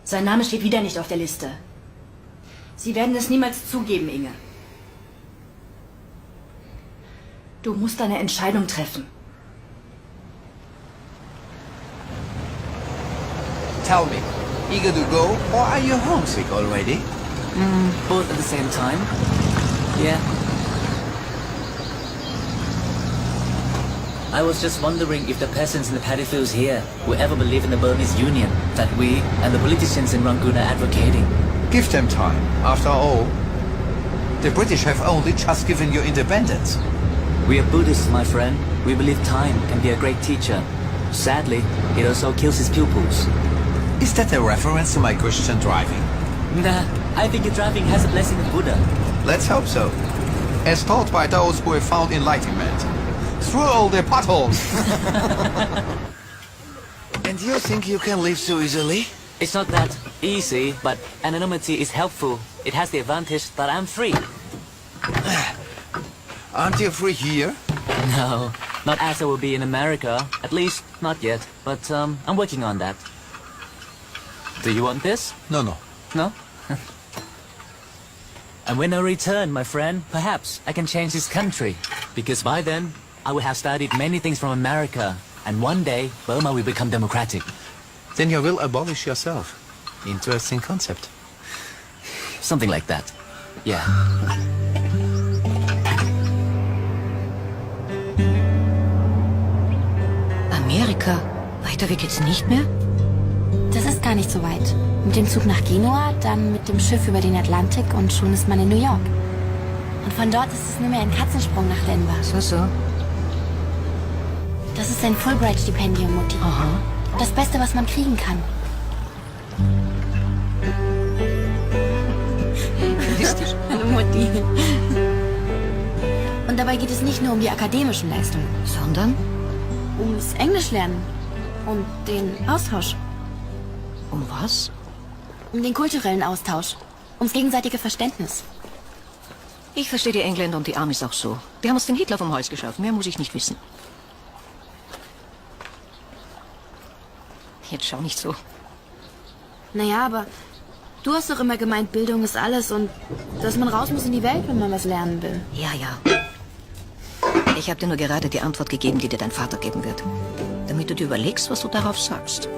Sein Name steht wieder nicht auf der Liste. Sie werden es niemals zugeben, Inge. Du musst deine Entscheidung treffen. Tell me, eager to go or are you homesick already? Both at the same time. Yeah. I was just wondering if the peasants in the paddy fields here will ever believe in the Burmese Union that we and the politicians in Rangoon are advocating. Give them time. After all, the British have only just given you independence. We are Buddhists, my friend. We believe time can be a great teacher. Sadly, it also kills his pupils. Is that a reference to my Christian driving? Nah, I think your driving has a blessing of Buddha. Let's hope so. As taught by those who have found enlightenment. Through all the potholes. And you think you can live so easily? It's not that easy, but anonymity is helpful. It has the advantage that I'm free. Aren't you free here? No, not as I will be in America. At least, not yet. But I'm working on that. Do you want this? No. No? And when I return, my friend, perhaps I can change this country. Because by then, I will have studied many things from America. And one day, Burma will become democratic. Then you will abolish yourself. Interesting concept. Something like that. Yeah. Amerika? Weiter geht's nicht mehr? Das ist gar nicht so weit. Mit dem Zug nach Genua, dann mit dem Schiff über den Atlantik und schon ist man in New York. Und von dort ist es nur mehr ein Katzensprung nach Denver. So. Das ist ein Fulbright-Stipendium, Mutti. Aha. Das Beste, was man kriegen kann. Hallo, Mutti. Und dabei geht es nicht nur um die akademischen Leistungen. Sondern? Ums Englisch lernen. Und den Austausch. Um was? Um den kulturellen Austausch. Ums gegenseitige Verständnis. Ich verstehe die Engländer und die Amis auch so. Die haben uns den Hitler vom Hals geschafft. Mehr muss ich nicht wissen. Jetzt schau nicht so. Naja, aber du hast doch immer gemeint, Bildung ist alles und dass man raus muss in die Welt, wenn man was lernen will. Ja. Ich habe dir nur gerade die Antwort gegeben, die dir dein Vater geben wird. Damit du dir überlegst, was du darauf sagst.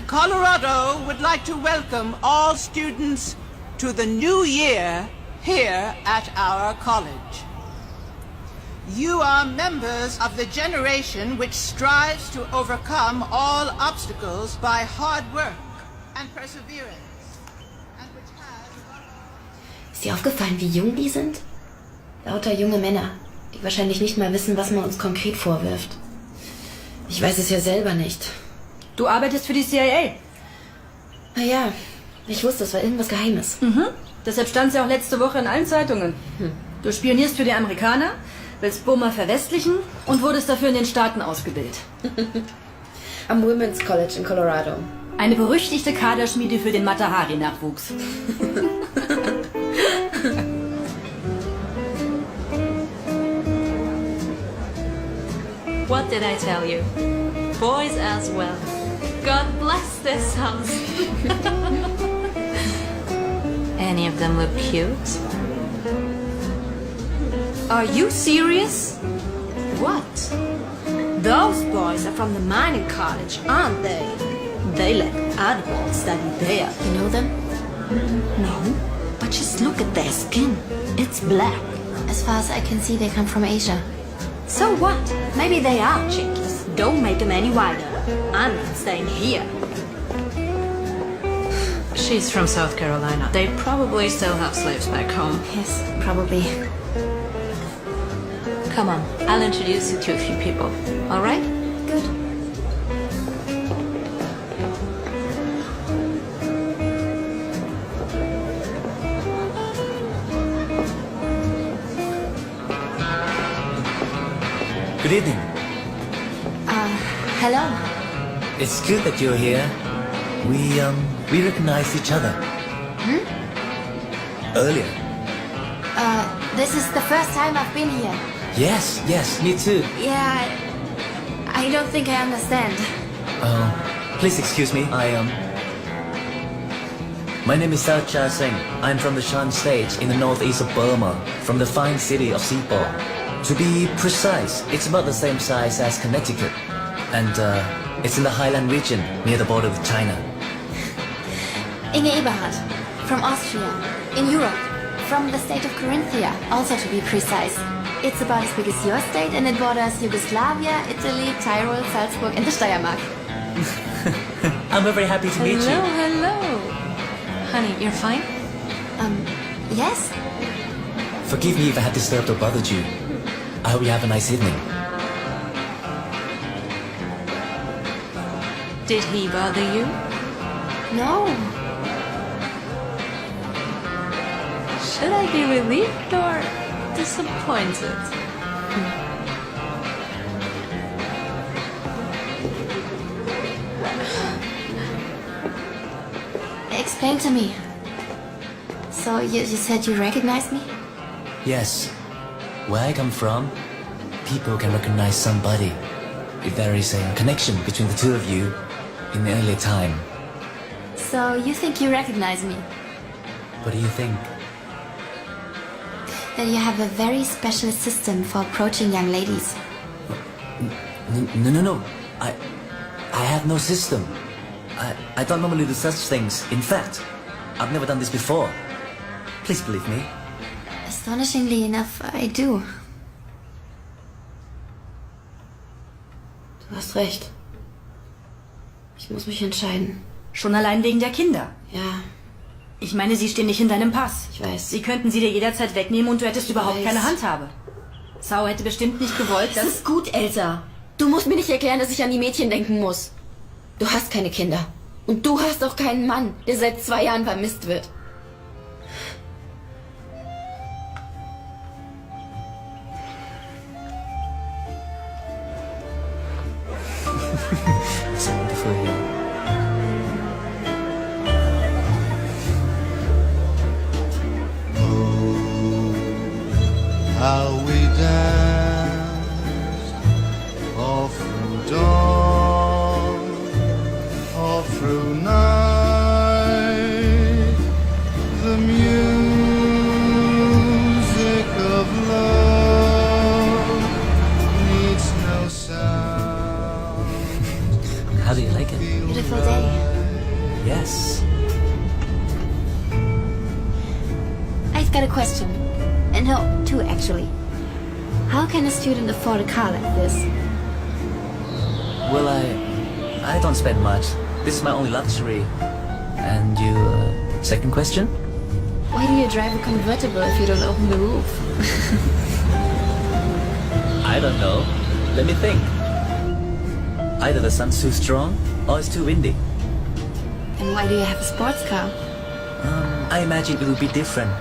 Colorado would like to welcome all students to the new year here at our college. You are members of the generation which strives to overcome all obstacles by hard work and perseverance. And which has... Ist dir aufgefallen, wie jung die sind? Lauter junge Männer, die wahrscheinlich nicht mal wissen, was man uns konkret vorwirft. Ich weiß es ja selber nicht. Du arbeitest für die CIA. Naja, Ich wusste, es war irgendwas Geheimes. Deshalb stand sie auch letzte Woche in allen Zeitungen. Du spionierst für die Amerikaner, willst Burma verwestlichen und wurdest dafür in den Staaten ausgebildet. Am Women's College in Colorado. Eine berüchtigte Kaderschmiede für den Mata-Hari-Nachwuchs. What did I tell you? Boys as well. God bless their sons. Any of them look cute? Are you serious? What? Those boys are from the mining college, aren't they? They let adults study there. You know them? No, but just look at their skin. It's black. As far as I can see, they come from Asia. So what? Maybe they are chinkies. Don't make them any wider. I'm not staying here. She's from South Carolina. They probably still have slaves back home. Yes, probably. Come on, I'll introduce you to a few people. All right? Good. Good evening. Hello. It's good that you're here. We recognized each other. Earlier. This is the first time I've been here. Yes, me too. Yeah, I don't think I understand. Please excuse me. My name is Sao Cha Singh. I'm from the Shan State in the northeast of Burma, from the fine city of Sipo. To be precise, it's about the same size as Connecticut. And it's in the highland region near the border with China. Inge Eberhard, from Austria, in Europe, from the state of Carinthia, also to be precise. It's about as big as your state and it borders Yugoslavia, Italy, Tyrol, Salzburg and the Steiermark. I'm very happy to meet you. Hello. Honey, you're fine? Yes? Forgive me if I had disturbed or bothered you. I hope you have a nice evening. Did he bother you? No. Should I be relieved or disappointed? Explain to me. So you said you recognized me? Yes. Where I come from, people can recognize somebody if there is a connection between the two of you in the early time. So you think you recognize me? What do you think? That you have a very special system for approaching young ladies. No. I have no system. I don't normally do such things. In fact, I've never done this before. Please believe me. Astonishingly enough, I do. Du hast recht. Ich muss mich entscheiden. Schon allein wegen der Kinder. Ja, Ich meine, sie stehen nicht in deinem Pass. ich weiß. Sie könnten sie dir jederzeit wegnehmen und du hättest überhaupt weiß. keine Handhabe. Sao hätte bestimmt nicht gewollt, Das dass... ist gut, Elsa. Du musst mir nicht erklären, dass ich an die Mädchen denken muss. Du hast keine Kinder. Und du hast auch keinen Mann, der seit 2 Jahren vermisst wird. It's wonderful here. How we danced all through dawn, all through night. The music of love needs no sound. How do you like it? Beautiful day. Yes. I've got a question. And no, 2 actually. How can a student afford a car like this? Well, I don't spend much. This is my only luxury. And you, second question? Why do you drive a convertible if you don't open the roof? I don't know. Let me think. Either the sun's too strong or it's too windy. And why do you have a sports car? I imagine it will be different.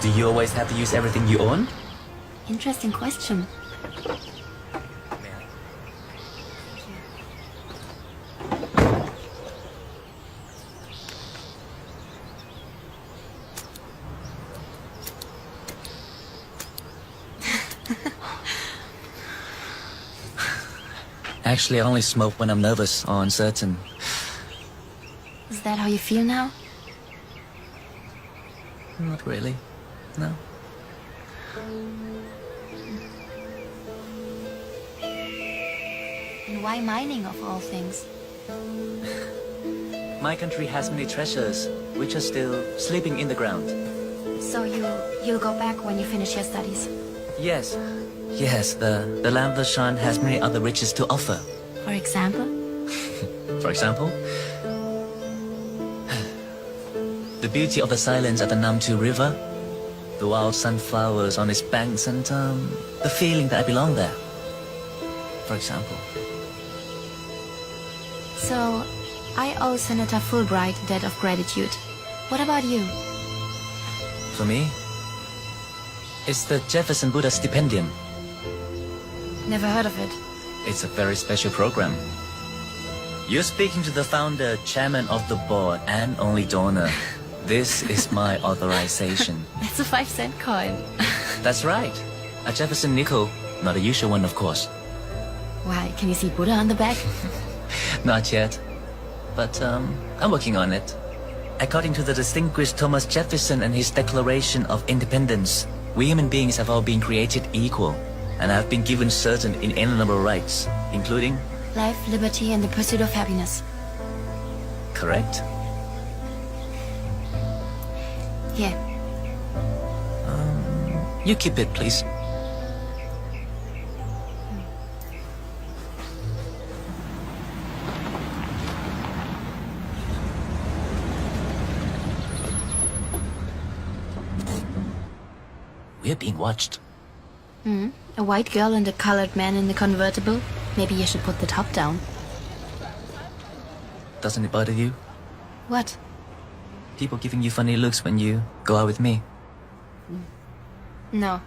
Do you always have to use everything you own? Interesting question. Actually, I only smoke when I'm nervous or uncertain. Is that how you feel now? Not really. No. And why mining of all things? My country has many treasures which are still sleeping in the ground. So you'll go back when you finish your studies? Yes. Yes, the land of the Shan has many other riches to offer. For example? For example, the beauty of the silence at the Namtu River, the wild sunflowers on its banks, and the feeling that I belong there. For example. So, I owe Senator Fulbright a debt of gratitude. What about you? For me, it's the Jefferson Buddha Stipendium. Never heard of it. It's a very special program. You're speaking to the founder, chairman of the board, and only donor. This is my authorization. That's a 5-cent coin. That's right. A Jefferson nickel, not a usual one, of course. Why, can you see Buddha on the back? Not yet. But I'm working on it. According to the distinguished Thomas Jefferson and his Declaration of Independence, we human beings have all been created equal and have been given certain inalienable rights, including Life, liberty, and the pursuit of happiness. Correct. Here. You keep it, please. We're being watched. A white girl and a colored man in the convertible. Maybe you should put the top down. Doesn't it bother you? What? People giving you funny looks when you go out with me. No.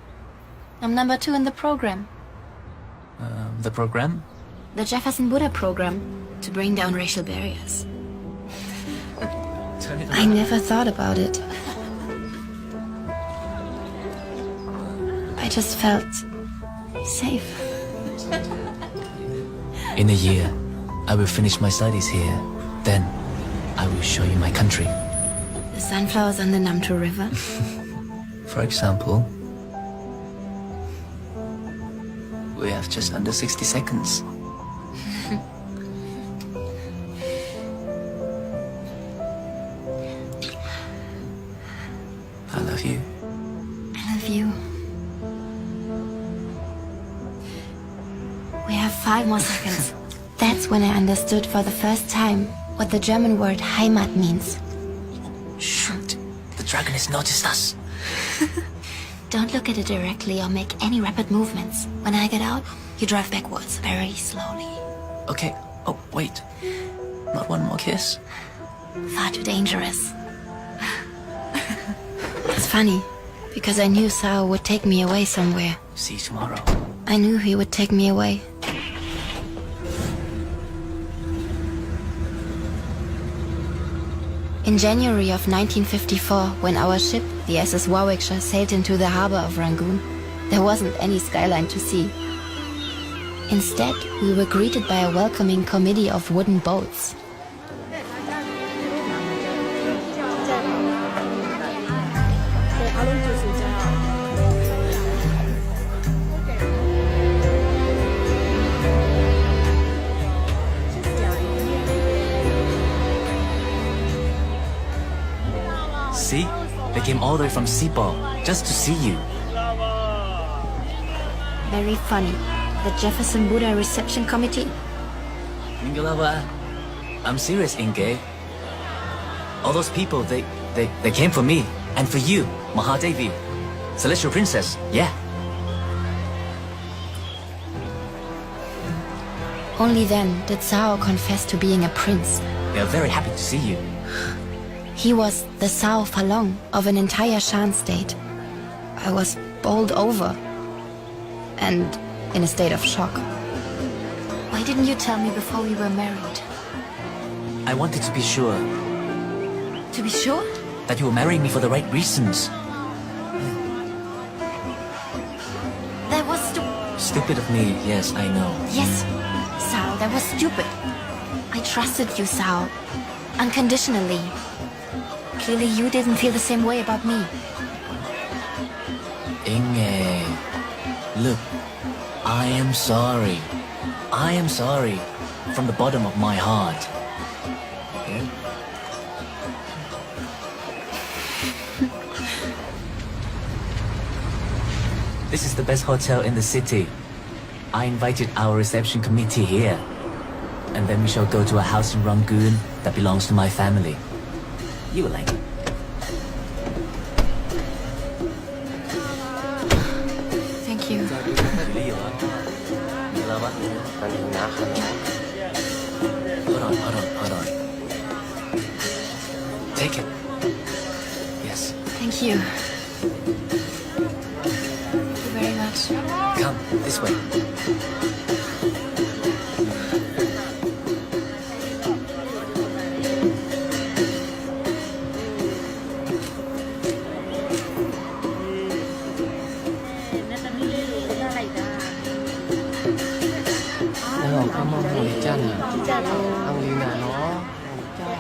I'm number 2 in the program. The program? The Jefferson Buddha program. To bring down racial barriers. Turn it I never thought about it. I just felt safe. In a year, I will finish my studies here. Then, I will show you my country. The sunflowers on the Namtu River. For example, we have just under 60 seconds. I love you. I love you. We have 5 more seconds. That's when I understood for the first time what the German word Heimat means. Shoot, the dragon has noticed us. Don't look at it directly or make any rapid movements. When I get out, you drive backwards very slowly. Okay, oh, wait. Not one more kiss? Far too dangerous. It's funny, because I knew Sao would take me away somewhere. See you tomorrow. I knew he would take me away. In January of 1954, when our ship, the SS Warwickshire, sailed into the harbor of Rangoon, there wasn't any skyline to see. Instead, we were greeted by a welcoming committee of wooden boats. See? They came all the way from Sepal just to see you. Very funny. The Jefferson Buddha Reception Committee? Mingalawa, I'm serious, Inge. All those people, they came for me and for you, Mahadevi, Celestial Princess, yeah. Only then did Sao confess to being a prince. They are very happy to see you. He was the Sao Falong of an entire Shan state. I was bowled over and in a state of shock. Why didn't you tell me before we were married? I wanted to be sure To be sure? that you were marrying me for the right reasons. That was Stupid of me, yes, I know. Yes, Sao, that was stupid. I trusted you, Sao, unconditionally. Clearly you didn't feel the same way about me. Inge, look, I am sorry. I am sorry from the bottom of my heart. Okay? This is the best hotel in the city. I invited our reception committee here. And then we shall go to a house in Rangoon that belongs to my family. You will like it. Thank you. Hold on. Take it. Yes. Thank you. Thank you very much. Come, this way.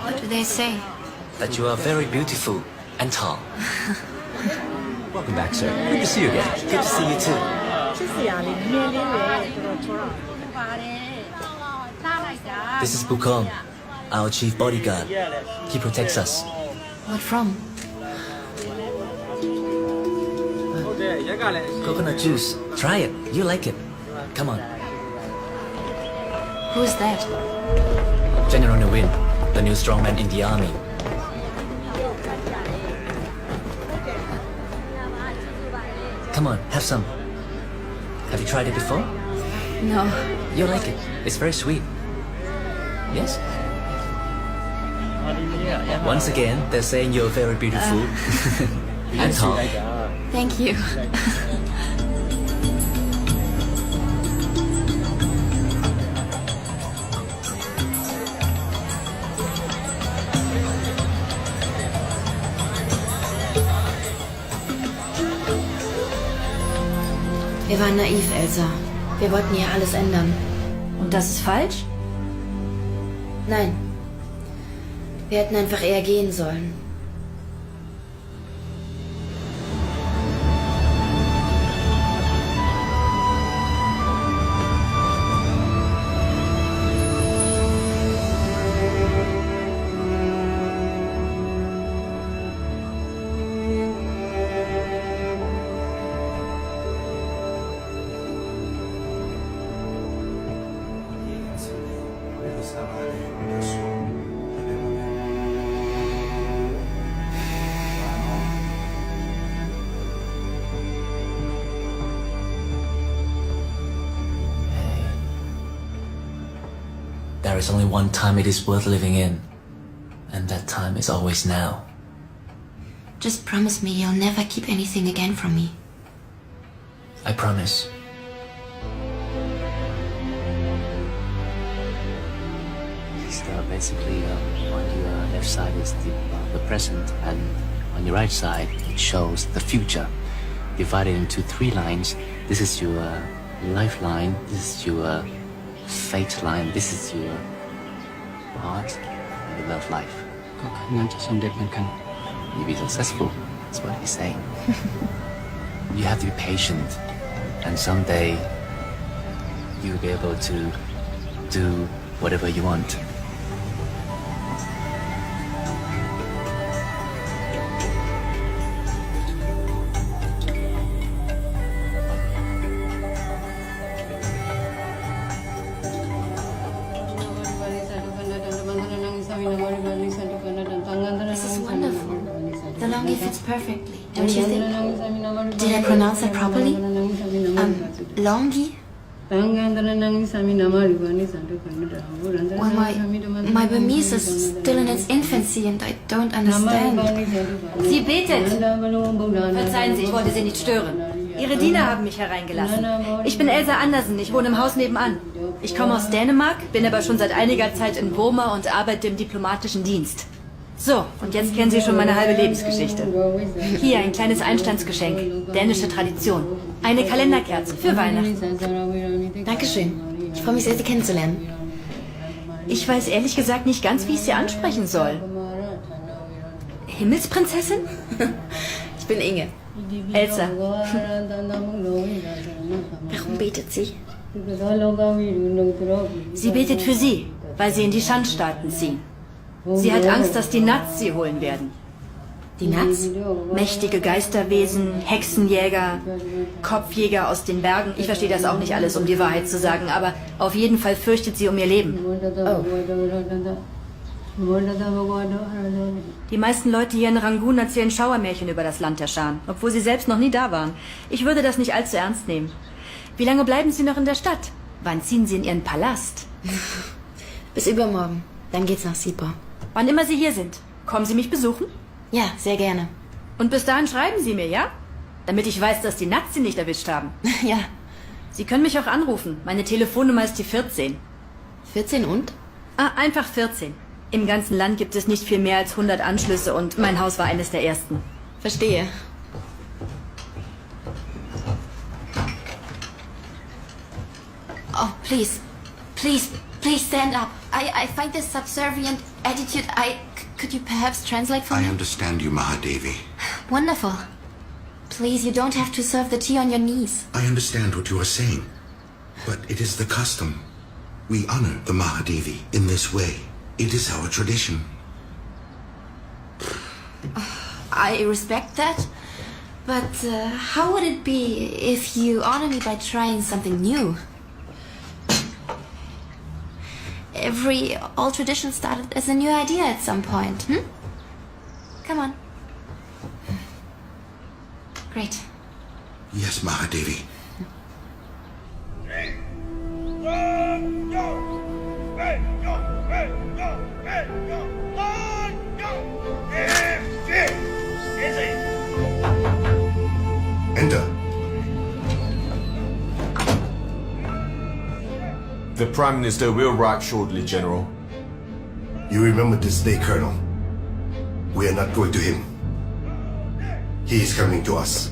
What do they say? That you are very beautiful and tall. Welcome back, sir. Good to see you again. Good to see you too. This is Bukong, our chief bodyguard. He protects us. What from? Coconut juice. Try it. You like it. Come on. Who's that? General Nguyen, the new strongman in the army. Come on, have some. Have you tried it before? No. You like it. It's very sweet. Yes? Once again, they're saying you're very beautiful and tall. Thank you. Wir waren naiv, Elsa. Wir wollten hier alles ändern. Und das ist falsch? Nein. Wir hätten einfach eher gehen sollen. There is only one time it is worth living in, and that time is always now. Just promise me you'll never keep anything again from me. I promise. Basically, on your left side is the present, and on your right side it shows the future, divided into 3 lines. This is your lifeline, this is your fate line, this is your heart, and your love life. You'll be successful, that's what he's saying. You have to be patient, and someday you'll be able to do whatever you want. This is wonderful. The longi fits perfectly, don't you think? Did I pronounce that properly? Longi? Well, my Burmese is still in its infancy and I don't understand. Sie betet. Verzeihen Sie, ich wollte Sie nicht stören. Ihre Diener haben mich hereingelassen. Ich bin Elsa Andersen, ich wohne im Haus nebenan. Ich komme aus Dänemark, bin aber schon seit einiger Zeit in Burma und arbeite im diplomatischen Dienst. So, und jetzt kennen Sie schon meine halbe Lebensgeschichte. Hier ein kleines Einstandsgeschenk, dänische Tradition. Eine Kalenderkerze für Weihnachten. Dankeschön. Ich freue mich sehr, Sie kennenzulernen. Ich weiß ehrlich gesagt nicht ganz, wie ich Sie ansprechen soll. Himmelsprinzessin? Ich bin Inge. Elsa. Warum betet sie? Sie betet für Sie, weil Sie in die Schandstaaten ziehen. Sie hat Angst, dass die Nats Sie holen werden. Die Nats? Mächtige Geisterwesen, Hexenjäger, Kopfjäger aus den Bergen. Ich verstehe das auch nicht alles, um die Wahrheit zu sagen, aber auf jeden Fall fürchtet sie um ihr Leben. Oh. Die meisten Leute hier in Rangoon erzählen Schauermärchen über das Land der Schan, obwohl sie selbst noch nie da waren. Ich würde das nicht allzu ernst nehmen. Wie lange bleiben Sie noch in der Stadt? Wann ziehen Sie in Ihren Palast? Bis übermorgen. Dann geht's nach Sipor. Wann immer Sie hier sind. Kommen Sie mich besuchen? Ja, sehr gerne. Und bis dahin schreiben Sie mir, ja? Damit ich weiß, dass die Nats Sie nicht erwischt haben. Ja. Sie können mich auch anrufen. Meine Telefonnummer ist die 14. 14 und? Einfach 14. Im ganzen Land gibt es nicht viel mehr als 100 Anschlüsse und mein Haus war eines der ersten. Verstehe. Oh, please. Please stand up. I find this subservient attitude. Could you perhaps translate for me? I understand you, Mahadevi. Wonderful. Please, you don't have to serve the tea on your knees. I understand what you are saying, but it is the custom. We honor the Mahadevi in this way. It is our tradition. I respect that, but how would it be if you honor me by trying something new? All tradition started as a new idea at some point, Come on. Great. Yes, Mahadevi. Enter. The Prime Minister will arrive shortly, General. You remember this day, Colonel. We are not going to him. He is coming to us.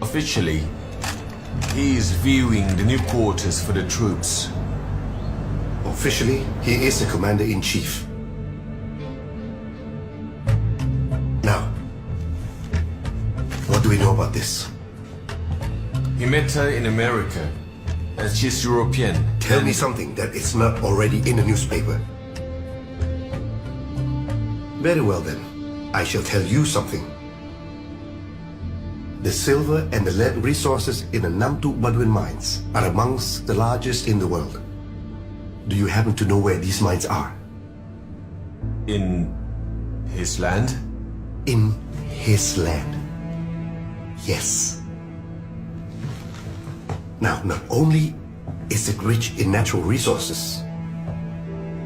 Officially, he is viewing the new quarters for the troops. Officially, he is the Commander-in-Chief. Now, what do we know about this? He met her in America, as she's European. Tell me something that is not already in the newspaper. Very well then, I shall tell you something. The silver and the lead resources in the Namtu Badwin mines are amongst the largest in the world. Do you happen to know where these mines are? In his land? In his land. Yes. Now, not only is it rich in natural resources,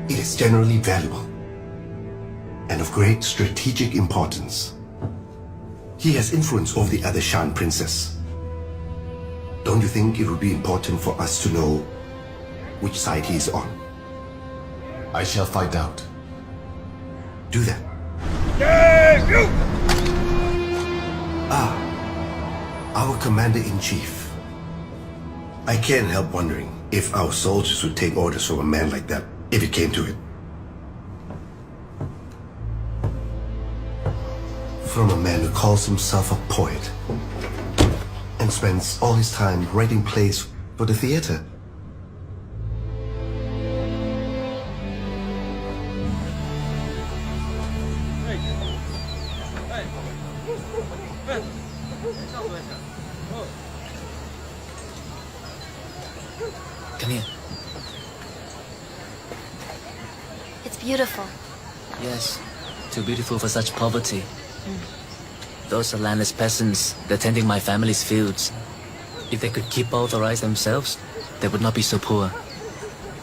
it is generally valuable and of great strategic importance. He has influence over the other Shan princess. Don't you think it would be important for us to know which side he is on? I shall find out. Do that. Our Commander-in-Chief. I can't help wondering if our soldiers would take orders from a man like that, if it came to it. From a man who calls himself a poet and spends all his time writing plays for the theater. Come here. It's beautiful. Yes, too beautiful for such poverty. Those are landless peasants. They're tending my family's fields. If they could keep both their eyes themselves, they would not be so poor.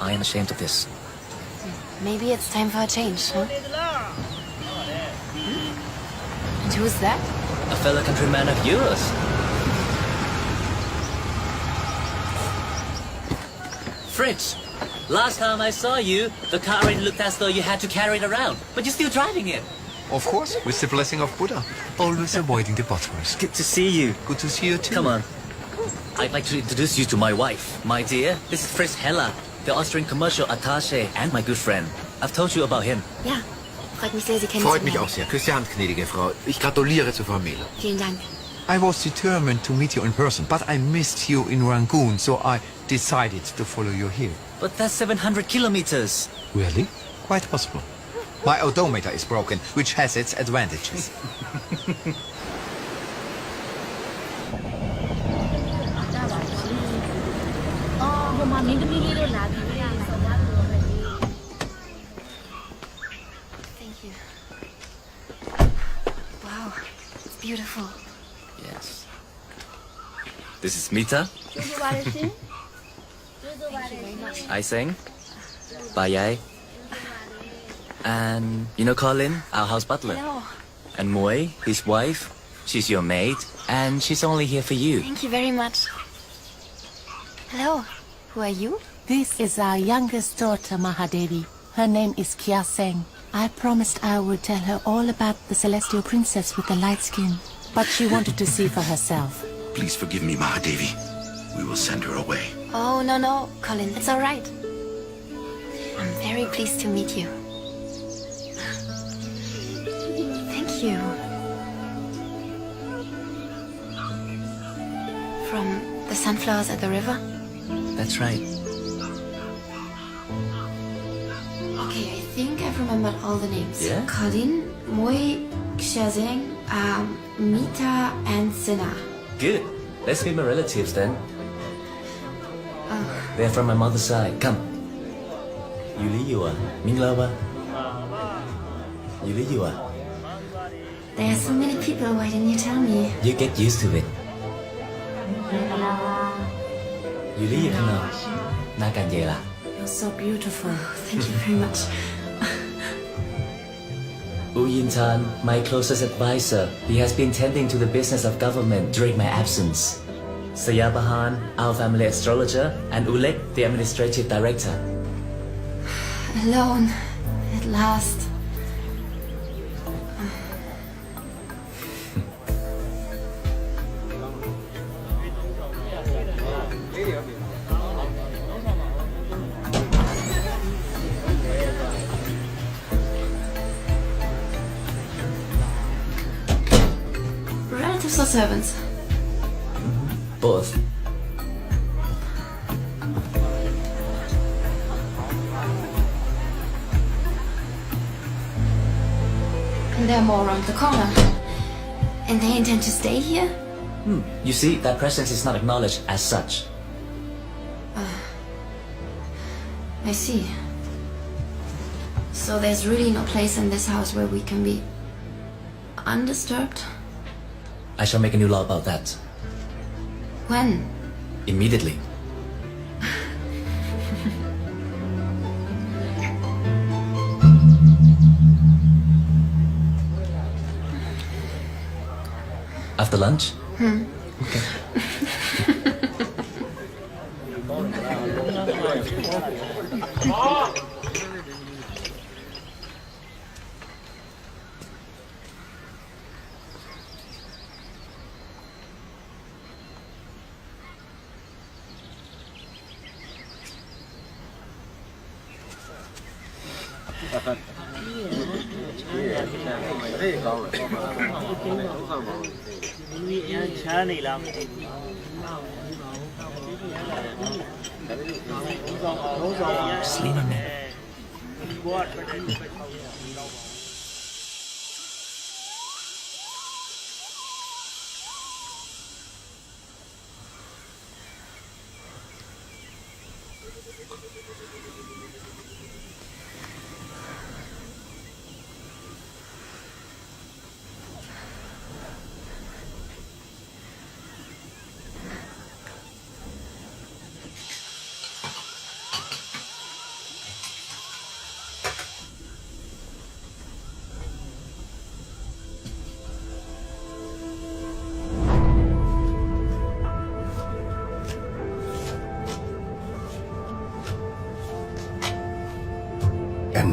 I am ashamed of this. Maybe it's time for a change, huh? And who's that? A fellow countryman of yours. Fritz, last time I saw you, the car already looked as though you had to carry it around, but you're still driving it. Of course, with the blessing of Buddha. Always avoiding the potholes. Good to see you. Good to see you too. Come on. I'd like to introduce you to my wife. My dear, this is Fritz Heller, the Austrian commercial attaché and my good friend. I've told you about him. Ja, freut mich sehr, Sie kennenzulernen. Freut mich auch sehr. Küsse die Hand, gnädige Frau. Ich gratuliere zur Familie. Vielen Dank. I was determined to meet you in person, but I missed you in Rangoon, so I decided to follow you here. But that's 700 kilometers. Really? Quite possible. My odometer is broken, which has its advantages. Thank you. Wow, it's beautiful. Yes. This is Mita. I sing. Bayai. And you know Colin, our house butler. Hello. And Moy, his wife. She's your maid. And she's only here for you. Thank you very much. Hello. Who are you? This is our youngest daughter, Mahadevi. Her name is Kya Seng. I promised I would tell her all about the celestial princess with the light skin, but she wanted to see for herself. Please forgive me, Mahadevi. We will send her away. Oh, no, Colin, it's all right. I'm very pleased to meet you. Thank you. From the sunflowers at the river? That's right. Okay, I think I've remembered all the names. Yeah? Colin, Moy, Xiazeng, Mita, and Sina. Good. Let's meet my relatives then. They're from my mother's side. Come. Yuli Yua. Minglawa. Yuli Yua. There are so many people, why didn't you tell me? You get used to it. Yuli Yukana. Nakanyela. You're so beautiful. Thank you very much. U Yin Tan, my closest advisor. He has been tending to the business of government during my absence. Sayabahan, our family astrologer, and Ulek, the administrative director. Alone, at last. Relatives or servants? Both. And there are more around the corner. And they intend to stay here? You see, that presence is not acknowledged as such. I see. So there's really no place in this house where we can be undisturbed? I shall make a new law about that. When? Immediately. After lunch? Okay. Just lean on me.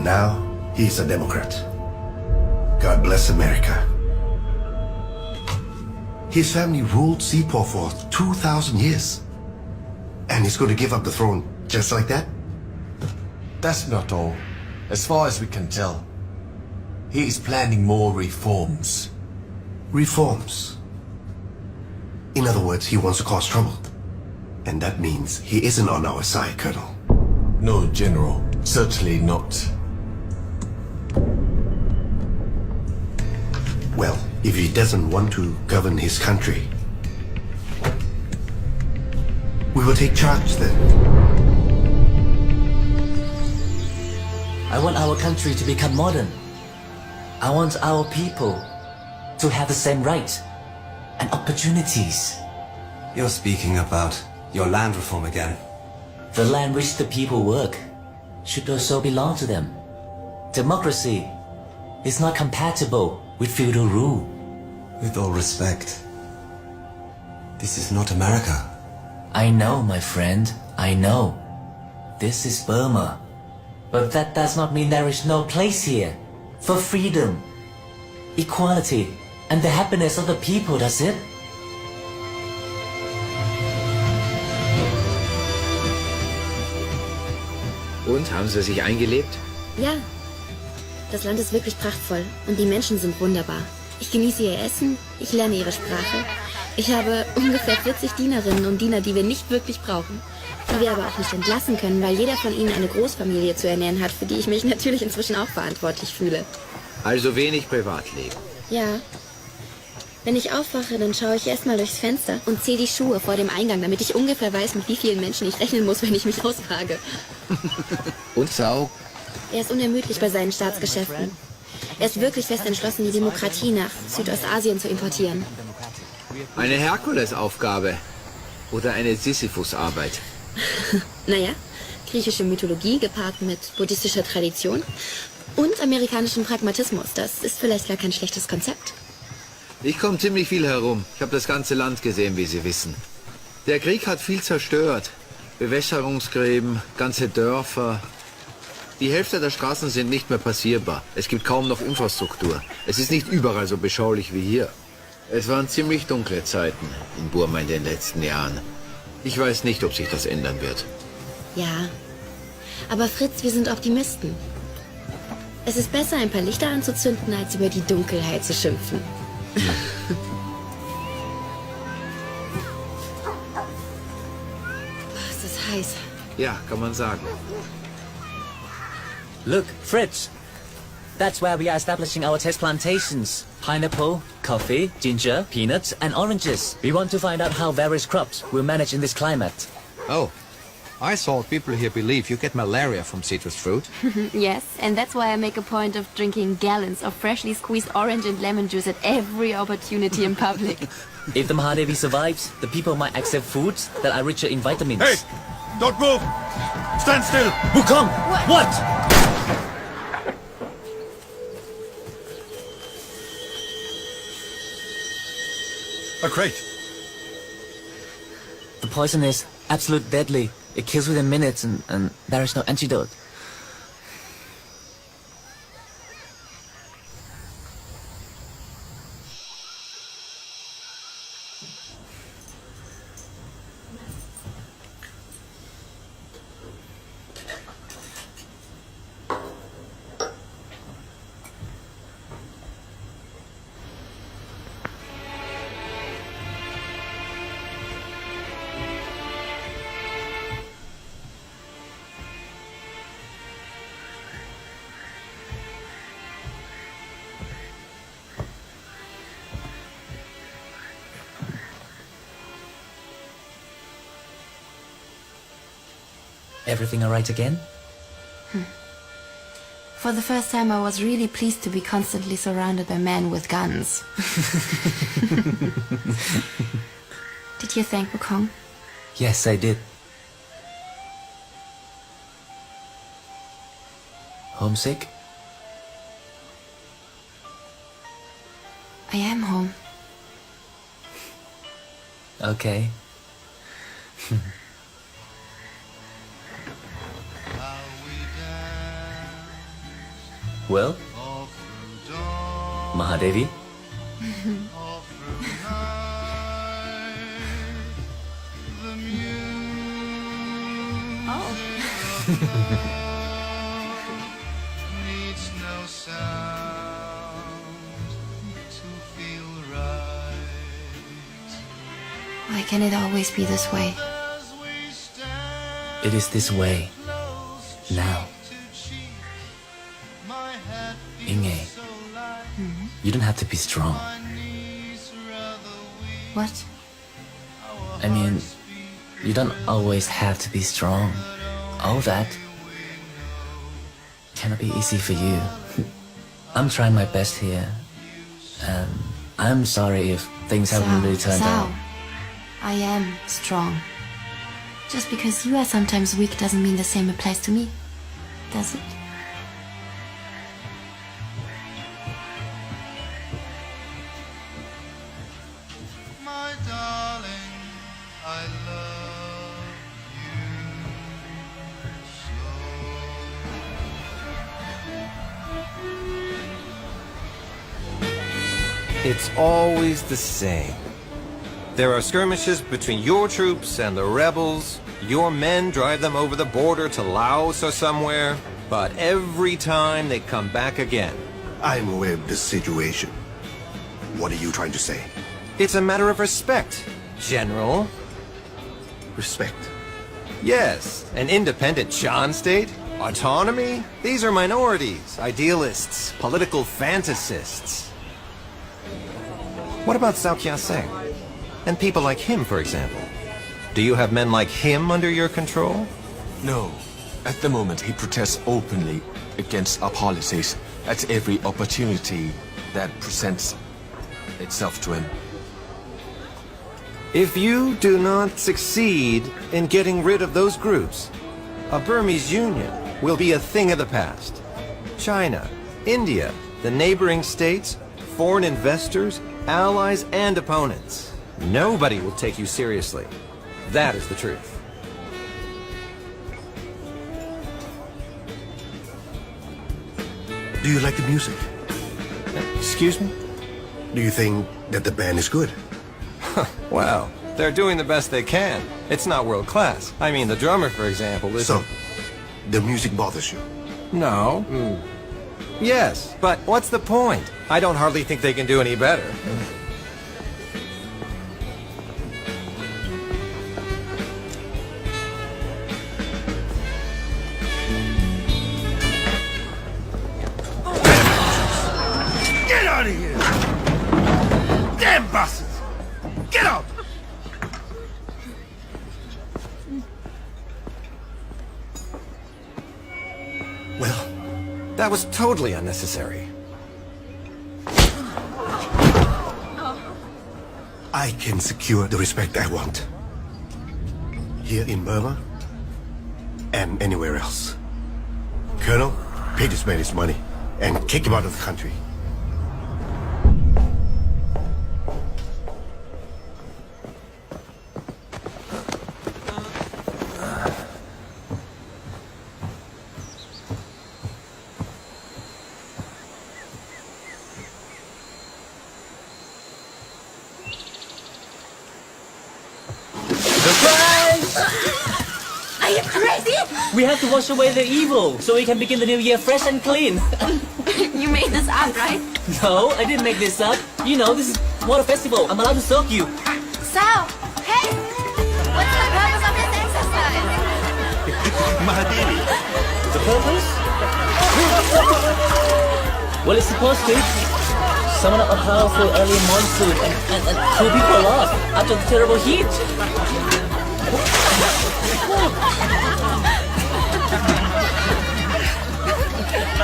now he's a Democrat. God bless America. His family ruled Seaport for 2,000 years. And he's going to give up the throne just like that? That's not all. As far as we can tell, he is planning more reforms. Reforms? In other words, he wants to cause trouble. And that means he isn't on our side, Colonel. No, General. Certainly not. Well, if he doesn't want to govern his country, we will take charge then. I want our country to become modern. I want our people to have the same rights and opportunities. You're speaking about your land reform again. The land which the people work should also belong to them. Democracy is not compatible with feudal rule. With all respect, this is not America. I know, my friend, I know. This is Burma. But that does not mean there is no place here for freedom, equality, and the happiness of the people, does it? Und, haben Sie sich eingelebt? Ja, das Land ist wirklich prachtvoll und die Menschen sind wunderbar. Ich genieße ihr Essen, ich lerne ihre Sprache. Ich habe ungefähr 40 Dienerinnen und Diener, die wir nicht wirklich brauchen. Die wir aber auch nicht entlassen können, weil jeder von ihnen eine Großfamilie zu ernähren hat, für die ich mich natürlich inzwischen auch verantwortlich fühle. Also wenig Privatleben. Ja. Wenn ich aufwache, dann schaue ich erstmal durchs Fenster und zähle die Schuhe vor dem Eingang, damit ich ungefähr weiß, mit wie vielen Menschen ich rechnen muss, wenn ich mich ausfrage. Und Sau? Er ist unermüdlich bei seinen Staatsgeschäften. Er ist wirklich fest entschlossen, die Demokratie nach Südostasien zu importieren. Eine Herkulesaufgabe oder eine Sisyphusarbeit? Naja, griechische Mythologie gepaart mit buddhistischer Tradition und amerikanischem Pragmatismus. Das ist vielleicht gar kein schlechtes Konzept. Ich komme ziemlich viel herum. Ich habe das ganze Land gesehen, wie Sie wissen. Der Krieg hat viel zerstört. Bewässerungsgräben, ganze Dörfer. Die Hälfte der Straßen sind nicht mehr passierbar. Es gibt kaum noch Infrastruktur. Es ist nicht überall so beschaulich wie hier. Es waren ziemlich dunkle Zeiten in Burma in den letzten Jahren. Ich weiß nicht, ob sich das ändern wird. Ja, aber Fritz, wir sind Optimisten. Es ist besser, ein paar Lichter anzuzünden, als über die Dunkelheit zu schimpfen. Es ist heiß. Ja, kann man sagen. Look, Fritz. That's where we are establishing our test plantations. Pineapple, coffee, ginger, peanuts, and oranges. We want to find out how various crops will manage in this climate. Oh, I thought people here believe you get malaria from citrus fruit. Yes, and that's why I make a point of drinking gallons of freshly squeezed orange and lemon juice at every opportunity in public. If the Mahadevi survives, the people might accept foods that are richer in vitamins. Hey! Don't move! Stand still! Wukong! What? A crate. The poison is absolute deadly. It kills within minutes and there is no antidote. Everything all right again? For the first time, I was really pleased to be constantly surrounded by men with guns. Did you thank Wukong? Yes, I did. Homesick? I am home. Okay. Well, Mahadevi? Oh. Needs no sound to feel right. Why can it always be this way? It is this way. Now. Inge, you don't have to be strong. What? I mean, you don't always have to be strong. All that cannot be easy for you. I'm trying my best here, and I'm sorry if things haven't really turned out. I am strong. Just because you are sometimes weak doesn't mean the same applies to me, does it? My darling, I love you so. It's always the same. There are skirmishes between your troops and the rebels. Your men drive them over the border to Laos or somewhere. But every time they come back again. I'm aware of this situation. What are you trying to say? It's a matter of respect, General. Respect? Yes, an independent Shan state, autonomy. These are minorities, idealists, political fantasists. What about Cao Kia-seng? And people like him, for example. Do you have men like him under your control? No. At the moment, he protests openly against our policies at every opportunity that presents itself to him. If you do not succeed in getting rid of those groups, a Burmese union will be a thing of the past. China, India, the neighboring states, foreign investors, allies, and opponents. Nobody will take you seriously. That is the truth. Do you like the music? Excuse me? Do you think that the band is good? Well, they're doing the best they can. It's not world class. I mean, the drummer, for example, is... So, the music bothers you? No. Yes, but what's the point? I don't hardly think they can do any better. Get out of here! Damn buses! Get out! Well, that was totally unnecessary. I can secure the respect I want. Here in Burma and anywhere else. Colonel, pay this man his money and kick him out of the country. Are you crazy? We have to wash away the evil so we can begin the new year fresh and clean. You made this up, right? No, I didn't make this up. You know, this is water festival. I'm allowed to soak you. Sal, hey! What's the purpose of this exercise? Mahadevi. The purpose? Well, it's supposed to summon up a powerful early monsoon and cool people off after the terrible heat.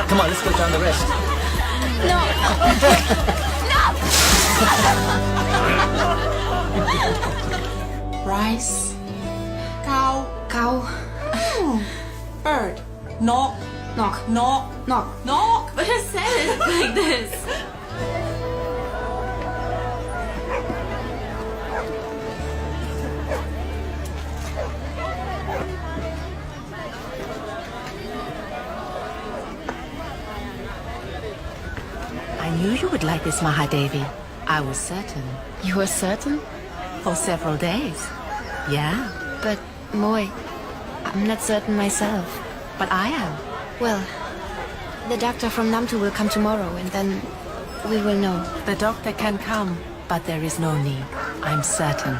Come on, let's go down the rest. No. No. Rice. Cow. Cow. Bird. Knock. Knock. Knock. Knock. Knock. But I said it like this. knew you would like this, Mahadevi. I was certain. You were certain? For several days. Yeah. But, Moy, I'm not certain myself. But I am. Well, the doctor from Namtu will come tomorrow, and then we will know. The doctor can come, but there is no need. I'm certain.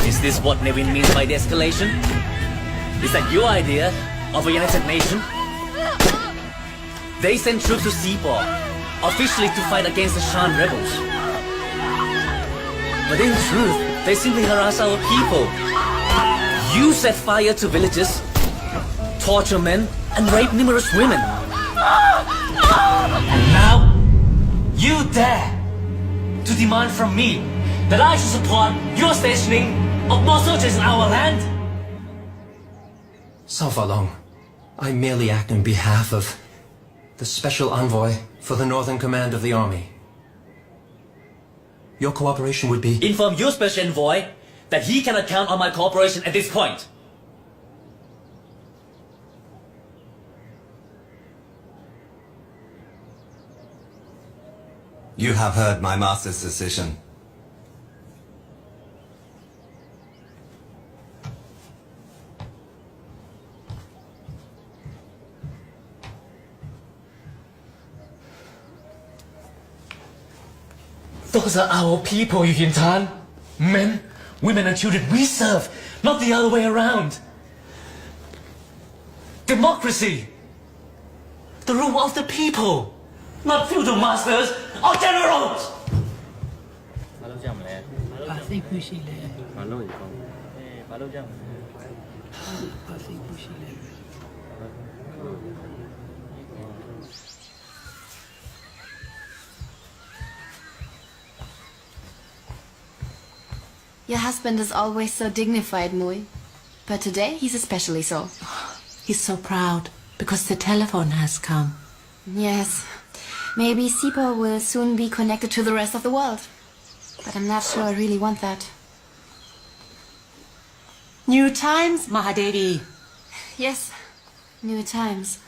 Is this what Nevin means by de-escalation? Is that your idea of a united nation? They sent troops to Seaport, officially to fight against the Shan rebels. But in truth, they simply harass our people. You set fire to villages, torture men, and rape numerous women. And now, you dare to demand from me that I should support your stationing of more soldiers in our land? Sao Falong, I merely act on behalf of the Special Envoy for the Northern Command of the Army. Your cooperation would be... Inform your Special Envoy that he cannot count on my cooperation at this point. You have heard my master's decision. Those are our people, Yu Tan. Men, women and children we serve, not the other way around. Democracy. The rule of the people, not feudal masters or generals. Your husband is always so dignified, Mui. But today, he's especially so. He's so proud because the telephone has come. Yes. Maybe Sipo will soon be connected to the rest of the world. But I'm not sure I really want that. New times, Mahadevi. Yes, new times.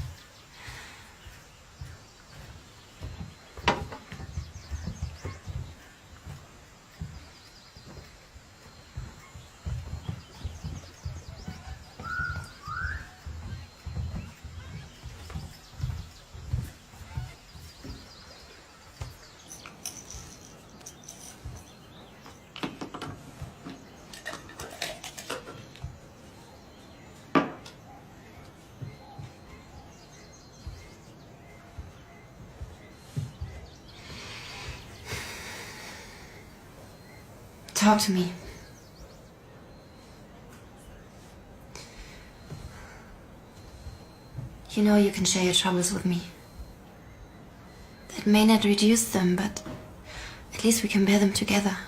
Talk to me. You know you can share your troubles with me. That may not reduce them, but at least we can bear them together.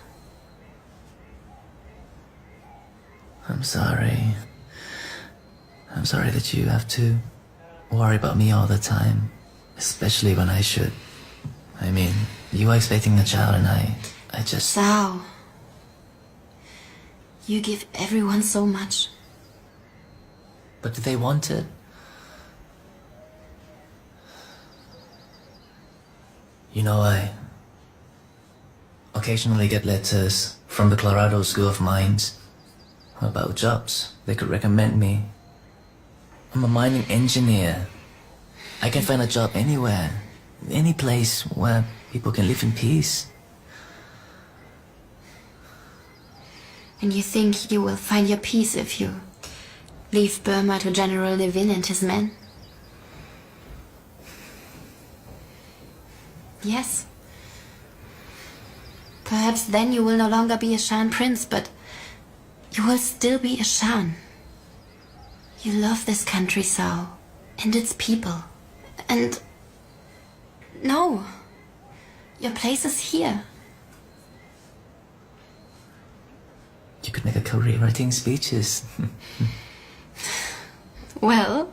I'm sorry. I'm sorry that you have to worry about me all the time, especially when I should. I mean, you are expecting a child and I just... Sao. You give everyone so much. But do they want it? You know, I occasionally get letters from the Colorado School of Mines about jobs they could recommend me. I'm a mining engineer. I can find a job anywhere, any place where people can live in peace. And you think you will find your peace if you leave Burma to General Levin and his men? Yes. Perhaps then you will no longer be a Shan prince, but you will still be a Shan. You love this country, Sao, and its people. And... no. Your place is here. You could make a career writing speeches. Well,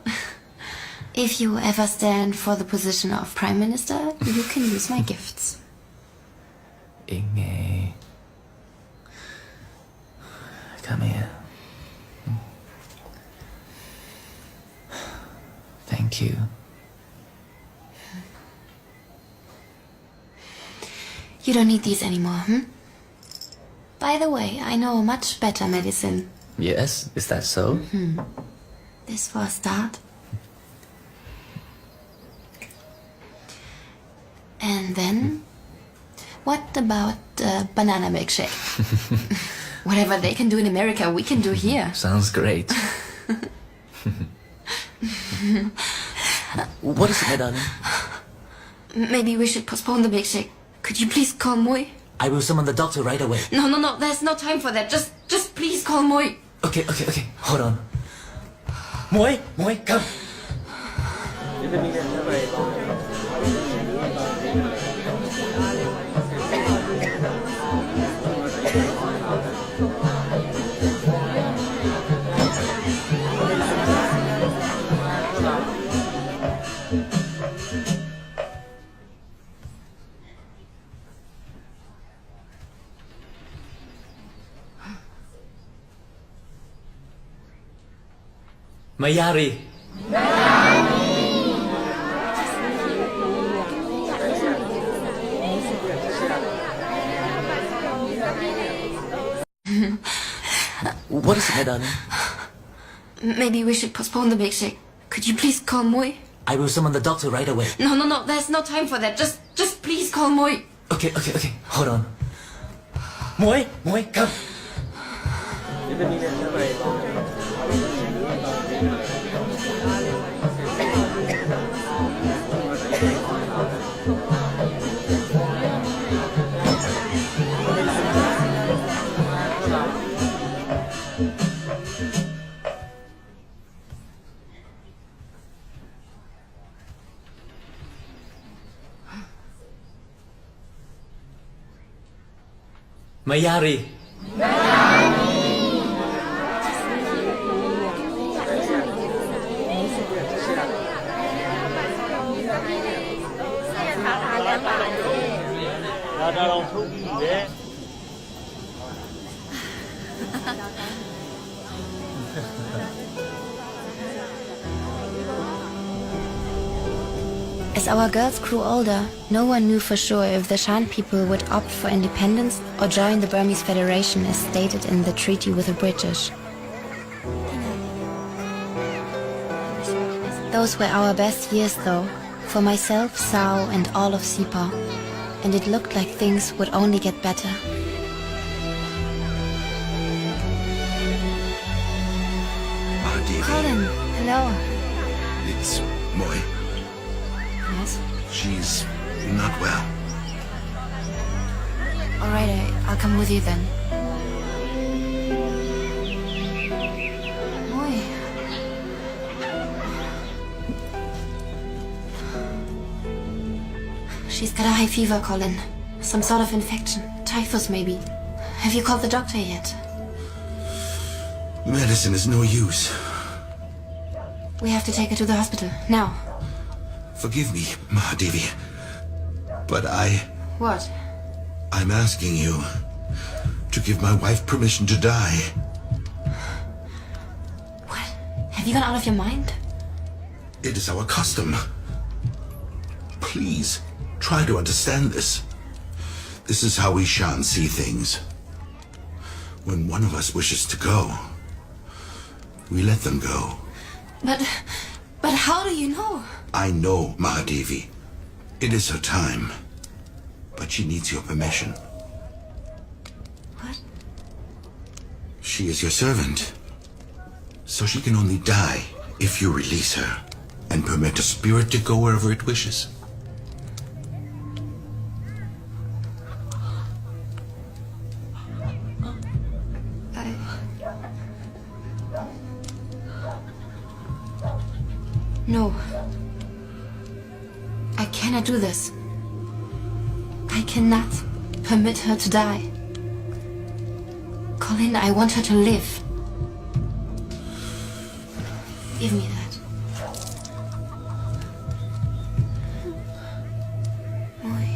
if you ever stand for the position of Prime Minister, you can use my gifts. Inge. Come here. Thank you. You don't need these anymore, By the way, I know a much better medicine. Yes, is that so? This for a start. And then, what about banana milkshake? Whatever they can do in America, we can do here. Sounds great. What is it, my darling? Maybe we should postpone the milkshake. Could you please call Moy? I will summon the doctor right away. No, there's no time for that. Just please call Moy. Okay. Hold on. Moy, come. Mayari. What is it, my darling? Maybe we should postpone the milkshake. Could you please call Moy? I will summon the doctor right away. No, there's no time for that. Just please call Moy. Okay. Hold on. Moy, come. Mayari. As our girls grew older, no one knew for sure if the Shan people would opt for independence or join the Burmese Federation as stated in the treaty with the British. Those were our best years though, for myself, Sao and all of Sipa, and it looked like things would only get better. Colin, hello. It's Moy. Yes? She's not well. Alright, I'll come with you then. Moy. She's got a high fever, Colin. Some sort of infection. Typhus, maybe. Have you called the doctor yet? Medicine is no use. We have to take her to the hospital, now. Forgive me, Mahadevi, but What? I'm asking you to give my wife permission to die. What? Have you gone out of your mind? It is our custom. Please, try to understand this. This is how we Shan see things. When one of us wishes to go, we let them go. But how do you know? I know, Mahadevi. It is her time. But she needs your permission. What? She is your servant. So she can only die if you release her and permit a spirit to go wherever it wishes. No. I cannot do this. I cannot permit her to die. Colin, I want her to live. Give me that. Oi.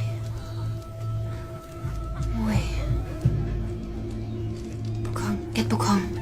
Bukong, get Bukong.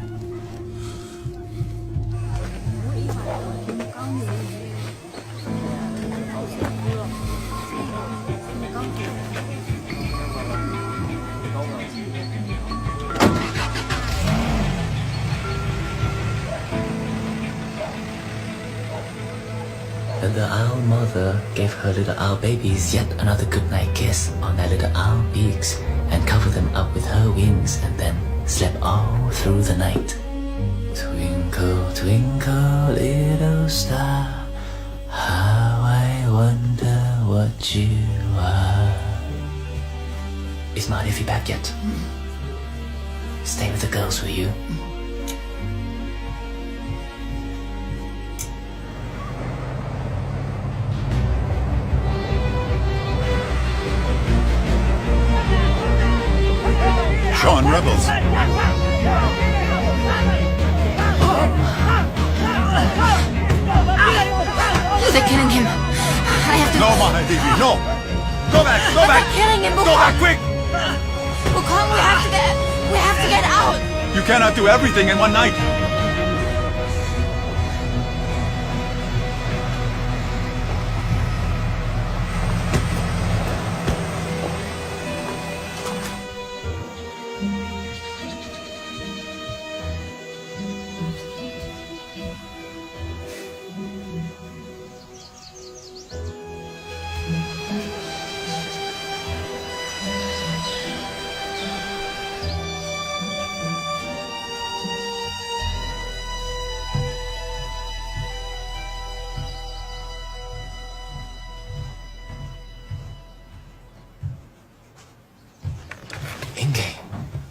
Then the owl mother gave her little owl babies yet another goodnight kiss on their little owl beaks and covered them up with her wings and then slept all through the night. Twinkle, twinkle, little star, how I wonder what you are. Is Marty back yet? Stay with the girls, will you? Sean, rebels. They're killing him. I have to... No, Mahadevi, no! Go back, go back! They're killing him, Go Bukong. back, quick! Bukong, we have to get out. You cannot do everything in one night.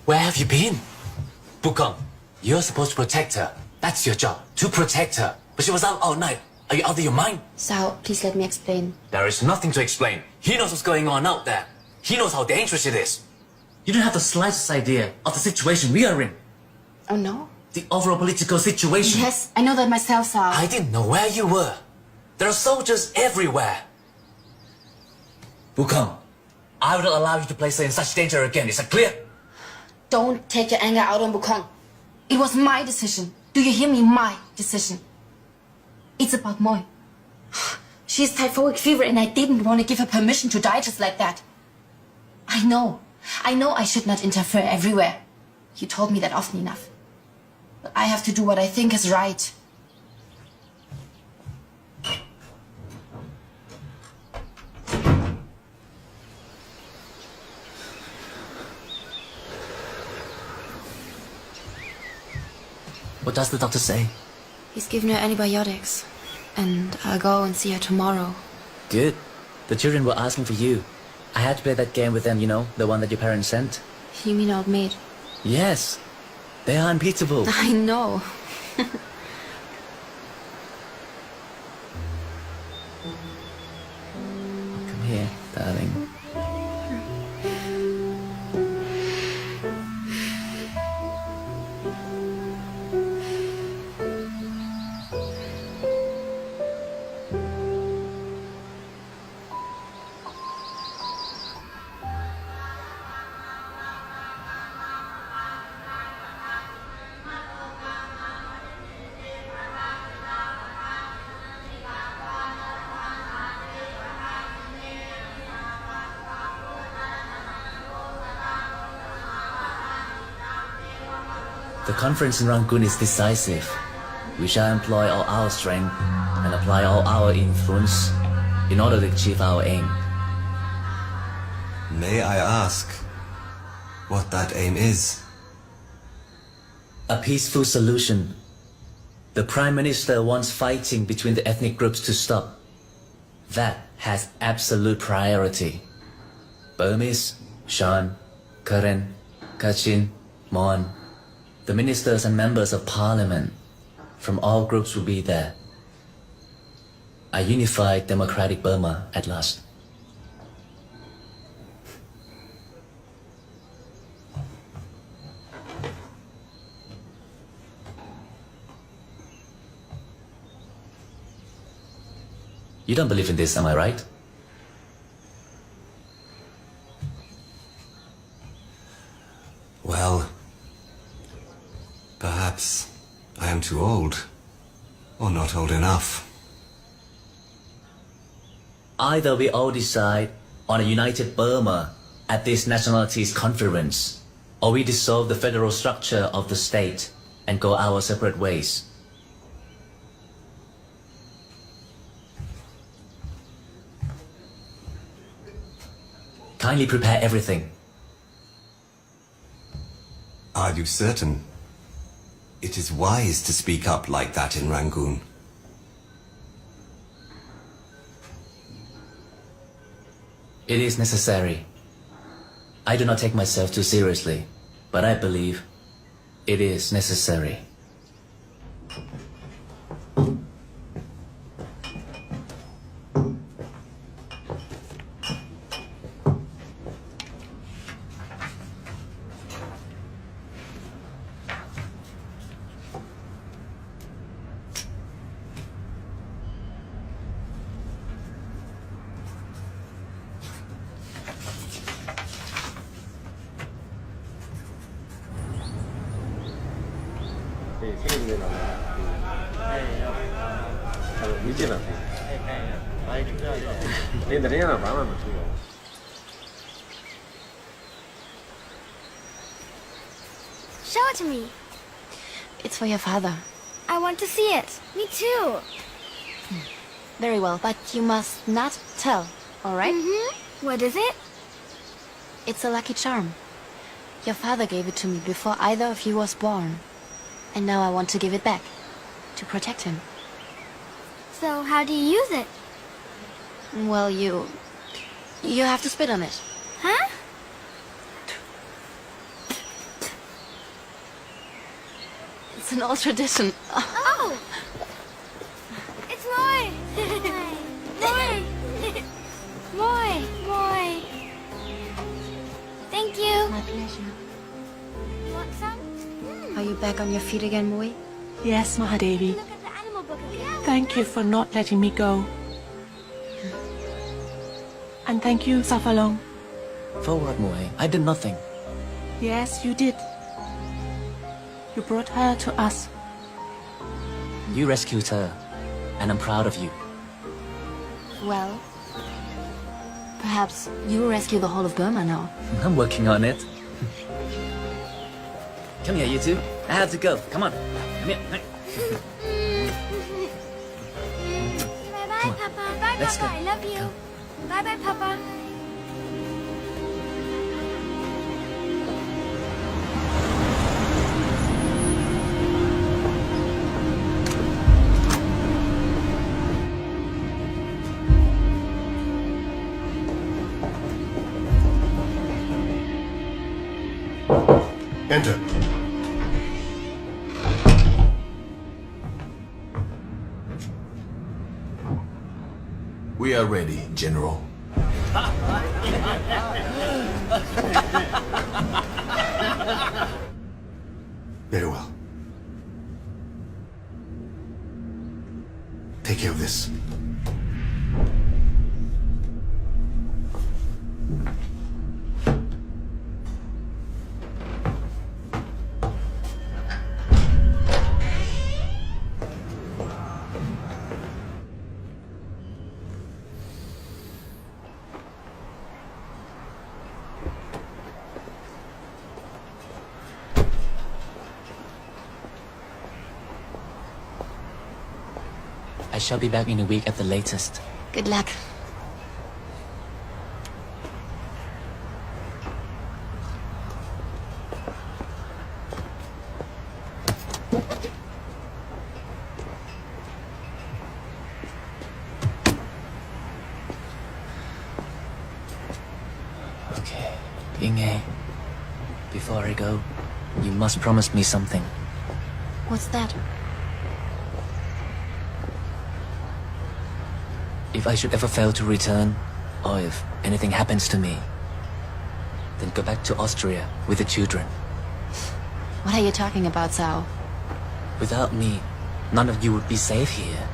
Where have you been? Bukong, you're supposed to protect her. That's your job, to protect her. But she was out all night. Are you out of your mind? Sao, please let me explain. There is nothing to explain. He knows what's going on out there. He knows how dangerous it is. You don't have the slightest idea of the situation we are in. Oh, no? The overall political situation. Yes, I know that myself, Sao. I didn't know where you were. There are soldiers everywhere. Bukong, I will not allow you to place her in such danger again. Is that clear? Don't take your anger out on Bukong. It was my decision. Do you hear me? My decision. It's about Moi. She has typhoid fever and I didn't want to give her permission to die just like that. I know I should not interfere everywhere. You told me that often enough. But I have to do what I think is right. What does the doctor say? He's given her antibiotics. And I'll go and see her tomorrow. Good. The children were asking for you. I had to play that game with them, you know, the one that your parents sent. You mean old maid? Yes. They are unbeatable. I know. Come here, darling. The conference in Rangoon is decisive. We shall employ all our strength and apply all our influence in order to achieve our aim. May I ask what that aim is? A peaceful solution. The Prime Minister wants fighting between the ethnic groups to stop. That has absolute priority. Burmese, Shan, Karen, Kachin, Mon, the ministers and members of parliament from all groups will be there. A unified democratic Burma at last. You don't believe in this, am I right? Well, perhaps I am too old, or not old enough. Either we all decide on a united Burma at this nationalities conference, or we dissolve the federal structure of the state and go our separate ways. Kindly prepare everything. Are you certain? It is wise to speak up like that in Rangoon. It is necessary. I do not take myself too seriously, but I believe it is necessary. Show it to me. It's for your father. I want to see it. Me too. Very well, but you must not tell, all right? What is it? It's a lucky charm. Your father gave it to me before either of you was born. And now I want to give it back, to protect him. So how do you use it? Well, you have to spit on it. Huh? It's an old tradition. Oh! It's Moy! Moy! Moy! Thank you. My pleasure. You want some? Are you back on your feet again, Mui? Yes, Mahadevi. Look at the animal book again. Thank you for not letting me go. And thank you, Safalong. For what, Mui? I did nothing. Yes, you did. You brought her to us. You rescued her, and I'm proud of you. Well, perhaps you rescue the whole of Burma now. I'm working on it. Come here, you two. I have to go. Come on. Come here. Bye-bye, Papa. Bye, Let's Papa. go. I love you. Bye-bye, Papa. Enter. We are ready, General. Very well. Take care of this. I shall be back in a week at the latest. Good luck. Okay, Inge, before I go, you must promise me something. What's that? If I should ever fail to return, or if anything happens to me, then go back to Austria with the children. What are you talking about, Sao? Without me, none of you would be safe here.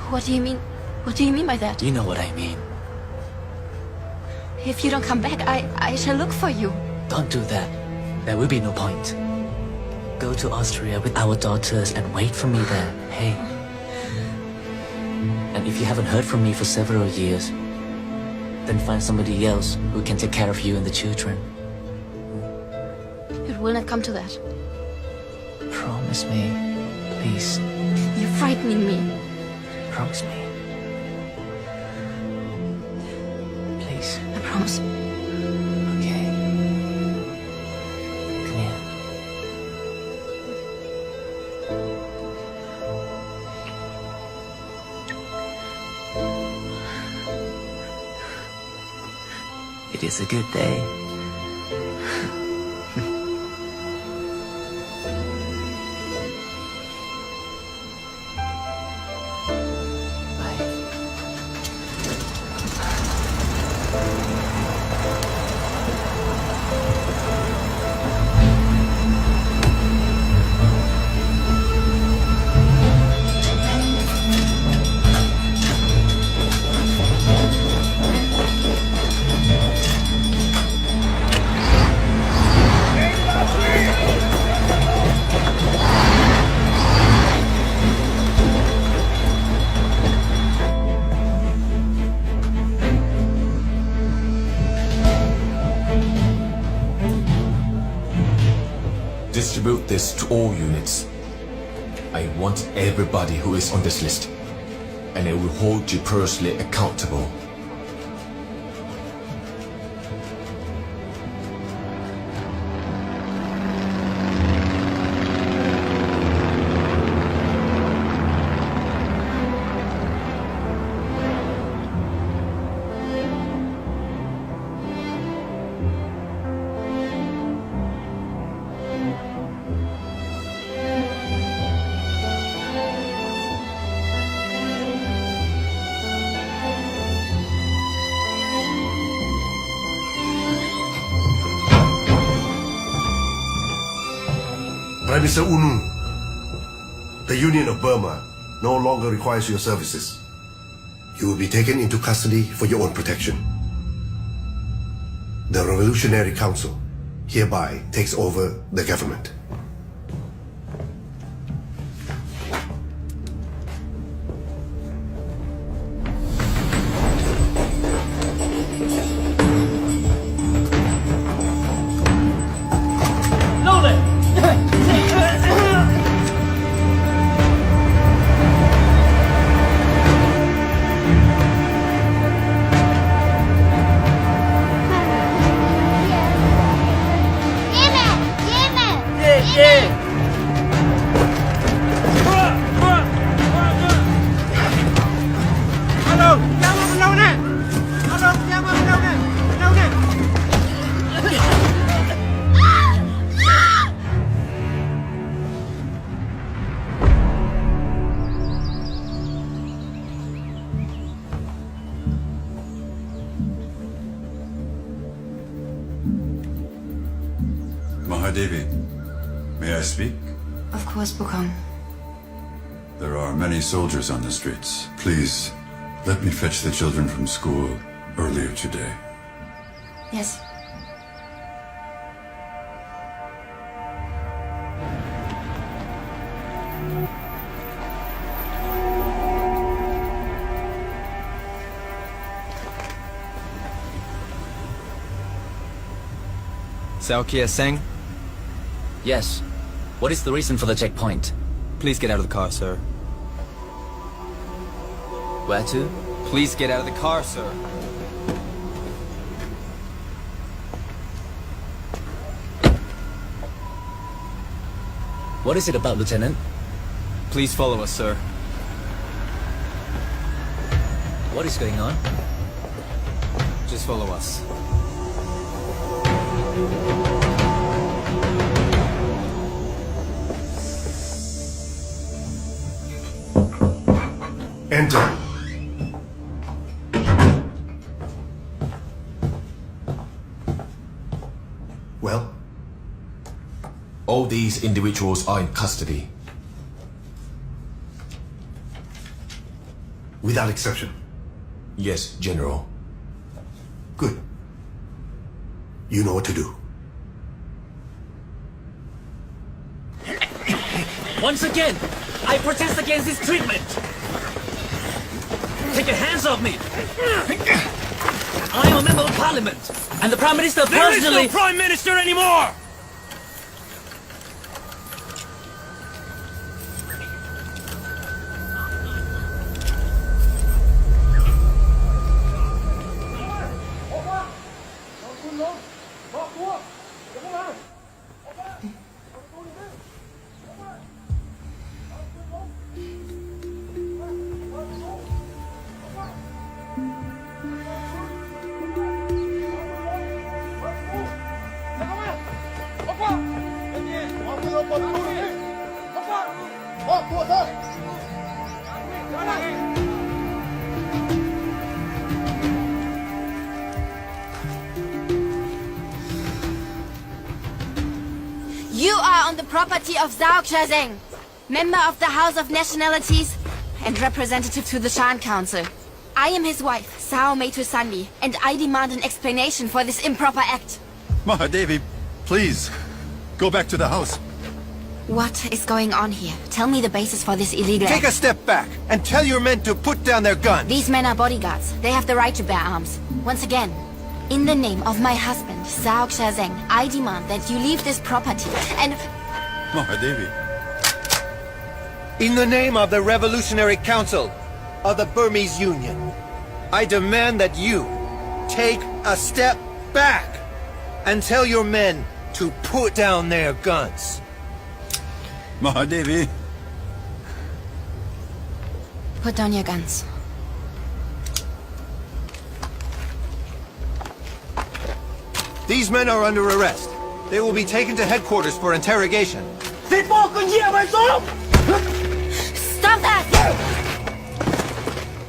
What do you mean? What do you mean by that? You know what I mean. If you don't come back, I shall look for you. Don't do that. There will be no point. Go to Austria with our daughters and wait for me there, hey? And if you haven't heard from me for several years, then find somebody else who can take care of you and the children. It will not come to that. Promise me, please. You're frightening me. Promise me. Please. I promise. Okay. Come here. It is a good day. Distribute this to all units. I want everybody who is on this list, and I will hold you personally accountable. Prime Minister Un, the Union of Burma no longer requires your services. You will be taken into custody for your own protection. The Revolutionary Council hereby takes over the government. Mahadevi, may I speak? Of course, Bukong. There are many soldiers on the streets. Please, let me fetch the children from school earlier today. Yes. Saokia Singh? Yes. What is the reason for the checkpoint? Please get out of the car, sir. Where to? Please get out of the car, sir. What is it about, Lieutenant? Please follow us, sir. What is going on? Just follow us. Enter. Well? All these individuals are in custody. Without exception. Yes, General. Good. You know what to do. Once again, I protest against this treatment. Take your hands off me. I am a member of parliament, and the Prime Minister personally... There is no Prime Minister anymore! You are on the property of Zhao Qiazeng, member of the House of Nationalities and representative to the Shan Council. I am his wife, Sao Meitusandi, and I demand an explanation for this improper act. Mahadevi, please, go back to the house. What is going on here? Tell me the basis for this illegal Take a act. step back and tell your men to put down their guns. These men are bodyguards. They have the right to bear arms. Once again, in the name of my husband, Zhao Qiazeng, I demand that you leave this property and... Mahadevi. In the name of the Revolutionary Council of the Burmese Union, I demand that you take a step back and tell your men to put down their guns. Mahadevi. Put down your guns. These men are under arrest. They will be taken to headquarters for interrogation. Stop that!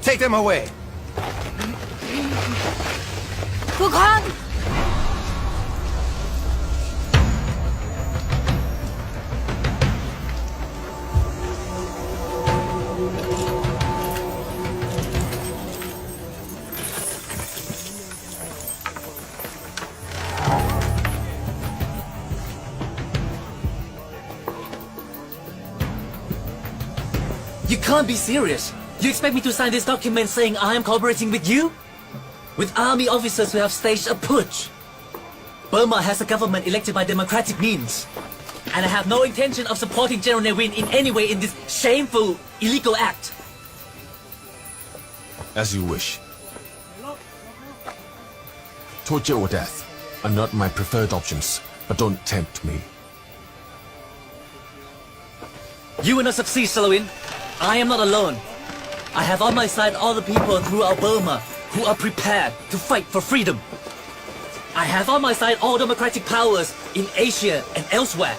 Take them away. Bukong! You can't be serious. You expect me to sign this document saying I am cooperating with you? With army officers who have staged a putsch. Burma has a government elected by democratic means. And I have no intention of supporting General Ne Win in any way in this shameful, illegal act. As you wish. Torture or death are not my preferred options, but don't tempt me. You will not succeed, Salawin. I am not alone. I have on my side all the people throughout Burma who are prepared to fight for freedom. I have on my side all democratic powers in Asia and elsewhere.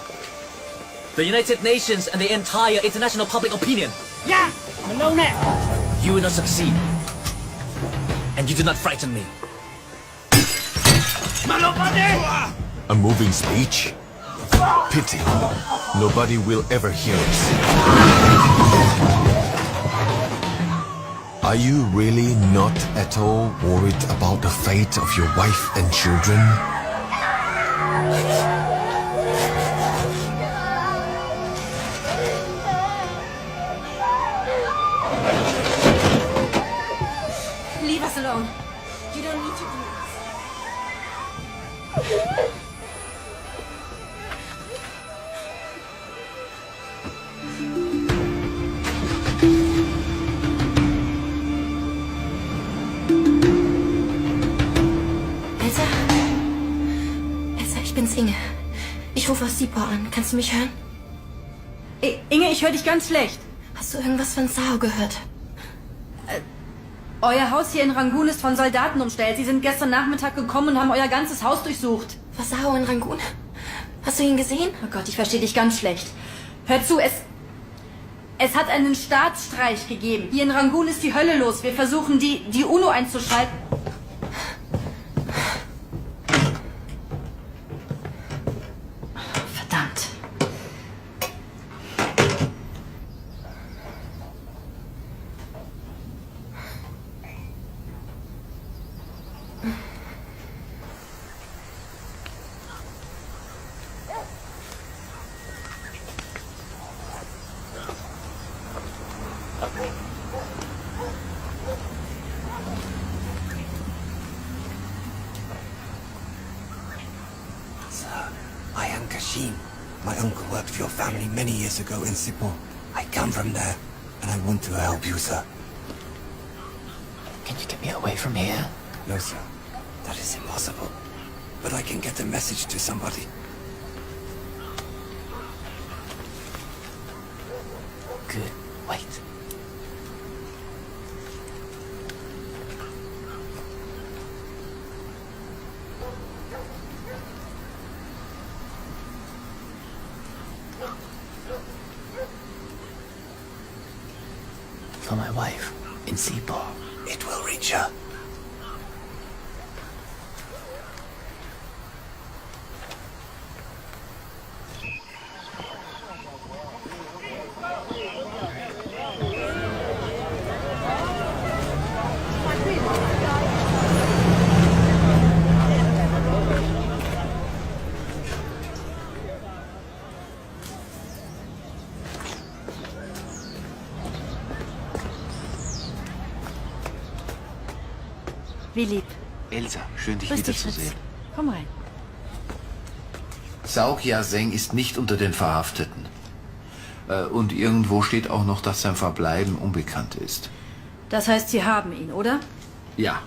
The United Nations and the entire international public opinion. Yeah, alone. You will not succeed. And you do not frighten me. A moving speech? Pity. Nobody will ever hear it. Are you really not at all worried about the fate of your wife and children? Leave us alone. You don't need to do this. Elsa, ich bin's, Inge. Ich rufe aus Sipor an. Kannst du mich hören? Inge, ich höre dich ganz schlecht. Hast du irgendwas von Sao gehört? Euer Haus hier in Rangoon ist von Soldaten umstellt. Sie sind gestern Nachmittag gekommen und haben euer ganzes Haus durchsucht. War Sao in Rangoon? Hast du ihn gesehen? Oh Gott, ich verstehe dich ganz schlecht. Hör zu, es hat einen Staatsstreich gegeben. Hier in Rangoon ist die Hölle los. Wir versuchen, die UNO einzuschalten. Verdammt. Sir, I am Kashin. My uncle worked for your family many years ago in Sipor. I come from there, and I want to help you, sir. Can you get me away from here? No, sir. That is impossible. But I can get a message to somebody. Good. Wait. For my wife in Sipor. It will reach her. Wie lieb. Elsa, schön dich Grüß dich, wiederzusehen. Fritz. Komm rein. Sao Kia-seng ist nicht unter den Verhafteten. Und irgendwo steht auch noch, dass sein Verbleiben unbekannt ist. Das heißt, Sie haben ihn, oder? Ja,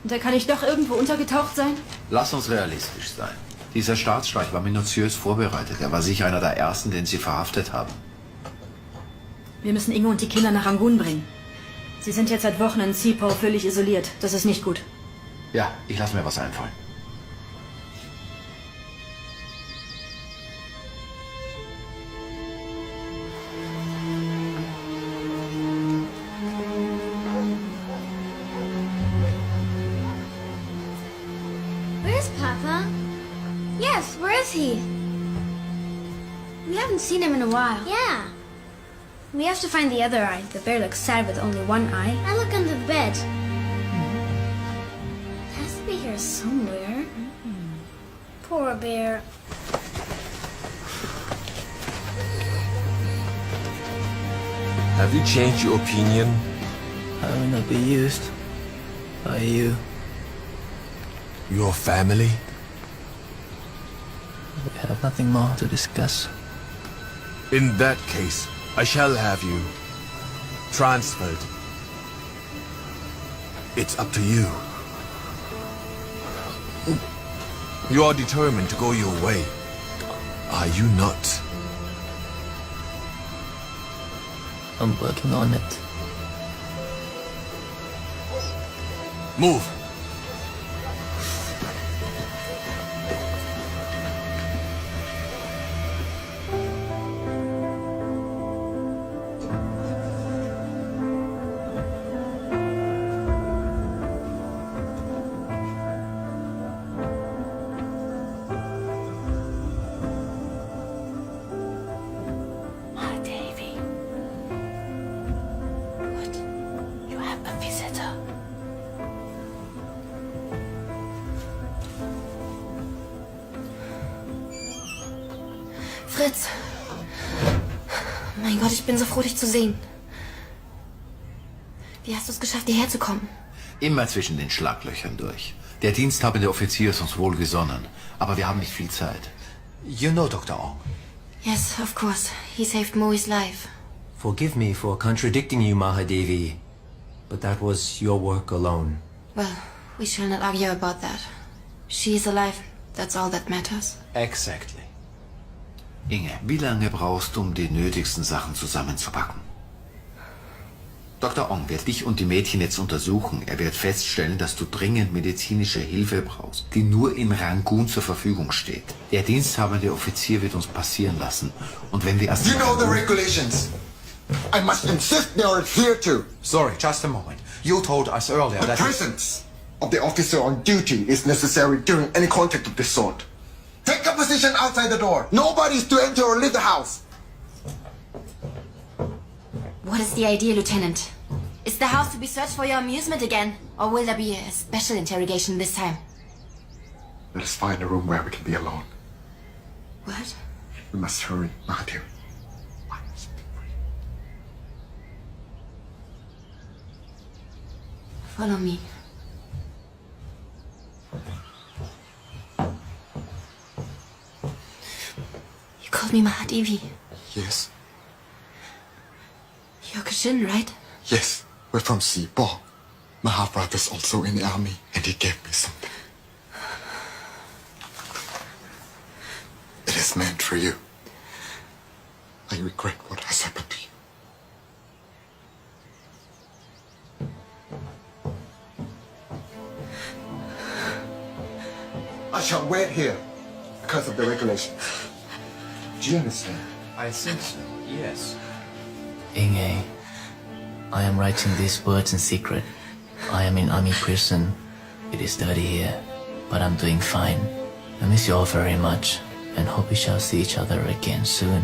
Und er kann nicht doch irgendwo untergetaucht sein? lass uns realistisch sein. Dieser Staatsstreich war minutiös vorbereitet. Er war sicher einer der ersten, den sie verhaftet haben. Wir müssen Inge und die Kinder nach Rangoon bringen. Sie sind jetzt seit Wochen in Sipor völlig isoliert. Das ist nicht gut. Ja, ich lasse mir was einfallen. Where's Papa? Yes, where is he? We haven't seen him in a while. Yeah. We have to find the other eye. The bear looks sad with only one eye. I look under the bed. It has to be here somewhere. Poor bear. Have you changed your opinion? I will not be used by you. Your family? We have nothing more to discuss. In that case, I shall have you transferred. It's up to you. You are determined to go your way, are you not? I'm working on it. Move! Davy. What? You have a visitor. Fritz. Mein Gott, ich bin so froh, dich zu sehen. Wie hast du es geschafft, hierher zu kommen? Immer zwischen den Schlaglöchern durch. Der diensthabende Offizier ist uns wohlgesonnen, aber wir haben nicht viel Zeit. You know Dr. Ong. Yes, of course. He saved Moe's life. Forgive me for contradicting you, Mahadevi, but that was your work alone. Well, we shall not argue about that. She is alive. That's all that matters. Exactly. Inge, wie lange brauchst du, um die nötigsten Sachen zusammenzupacken? Dr. Ong wird dich und die Mädchen jetzt untersuchen. Er wird feststellen, dass du dringend medizinische Hilfe brauchst, die nur in Rangoon zur Verfügung steht. Der diensthabende Offizier wird uns passieren lassen. Und wenn wir erst... You know the regulations. I must insist they are adhered to. Sorry, just a moment. You told us earlier The that... presence of the officer on duty is necessary during any contact of this sort. Take a position outside the door. Nobody is to enter or leave the house. What is the idea, Lieutenant? Is the house to be searched for your amusement again? Or will there be a special interrogation this time? Let us find a room where we can be alone. What? We must hurry, Mahathir. Follow me. You called me Mahadevi. Yes. You're Kashin, right? Yes. We're from Sipo. My brother's also in the army, and he gave me something. It is meant for you. I regret what has happened to you. I shall wait here because of the regulations. Do you understand? I think so, yes. Inge, I am writing these words in secret. I am in army prison. It is dirty here, but I'm doing fine. I miss you all very much and hope we shall see each other again soon.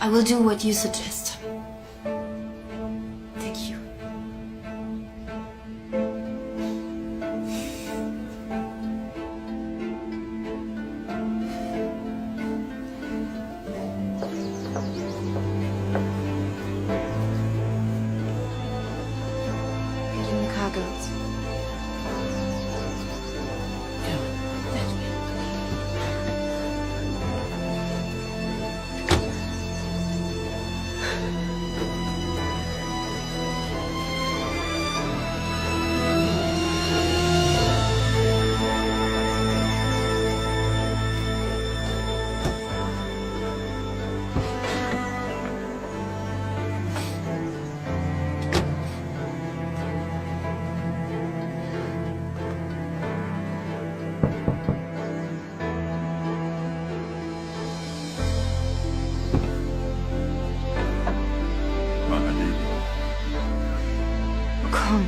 I will do what you suggest. Thank you. Get in the car, girls. Komm.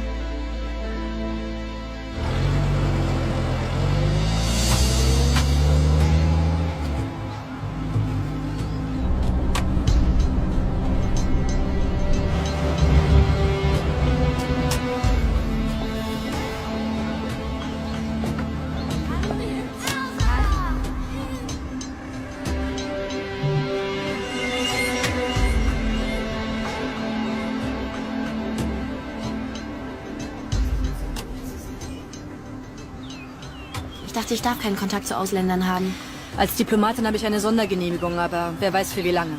Ich dachte, ich darf keinen Kontakt zu Ausländern haben. Als Diplomatin habe ich eine Sondergenehmigung, aber wer weiß für wie lange.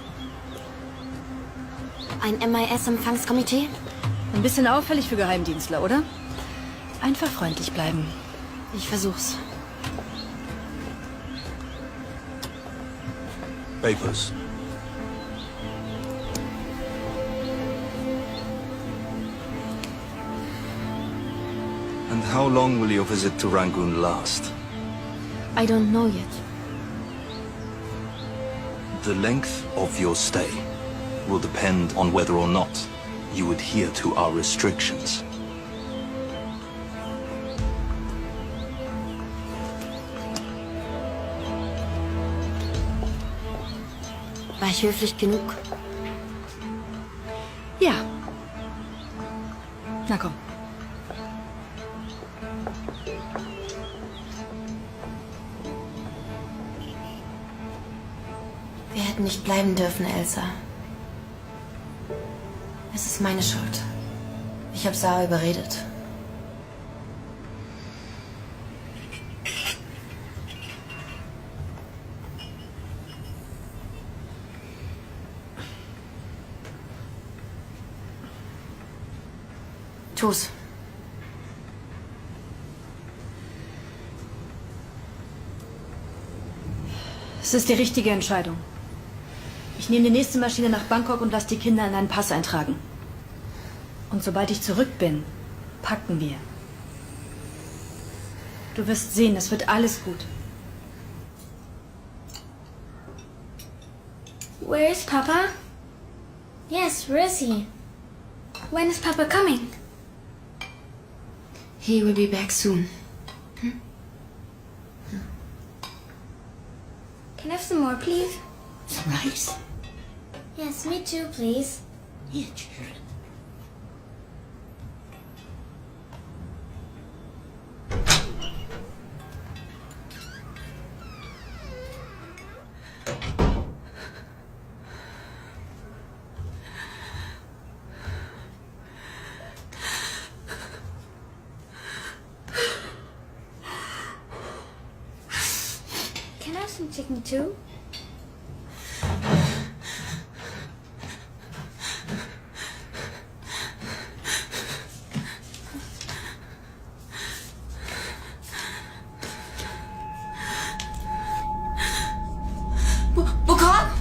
Ein MIS-Empfangskomitee? Ein bisschen auffällig für Geheimdienstler, oder? Einfach freundlich bleiben. Ich versuch's. Papers. And how long will your visit to Rangoon last? I don't know yet. The length of your stay will depend on whether or not you adhere to our restrictions. War ich höflich genug? Ja. Na komm. Wir hätten nicht bleiben dürfen, Elsa. Es ist meine Schuld. Ich habe Sarah überredet. Tu's. Es ist die richtige Entscheidung. Ich nehme die nächste Maschine nach Bangkok und lasse die Kinder in einen Pass eintragen. Und sobald ich zurück bin, packen wir. Du wirst sehen, es wird alles gut. Where is Papa? Yes, where is he? When is Papa coming? He will be back soon. Can I have some more, please? Some rice? Yes, me too, please. Here, children. some chicken too. Bukon?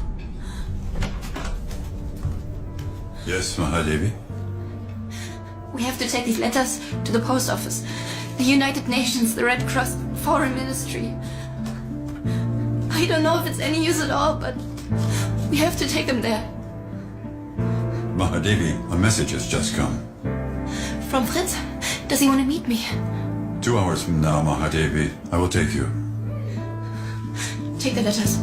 Yes, Mahadevi? We have to take these letters to the post office. The United Nations, the Red Cross, Foreign Ministry. I don't know if it's any use at all, but we have to take them there. Mahadevi, a message has just come. From Fritz? Does he want to meet me? 2 hours from now, Mahadevi, I will take you. Take the letters.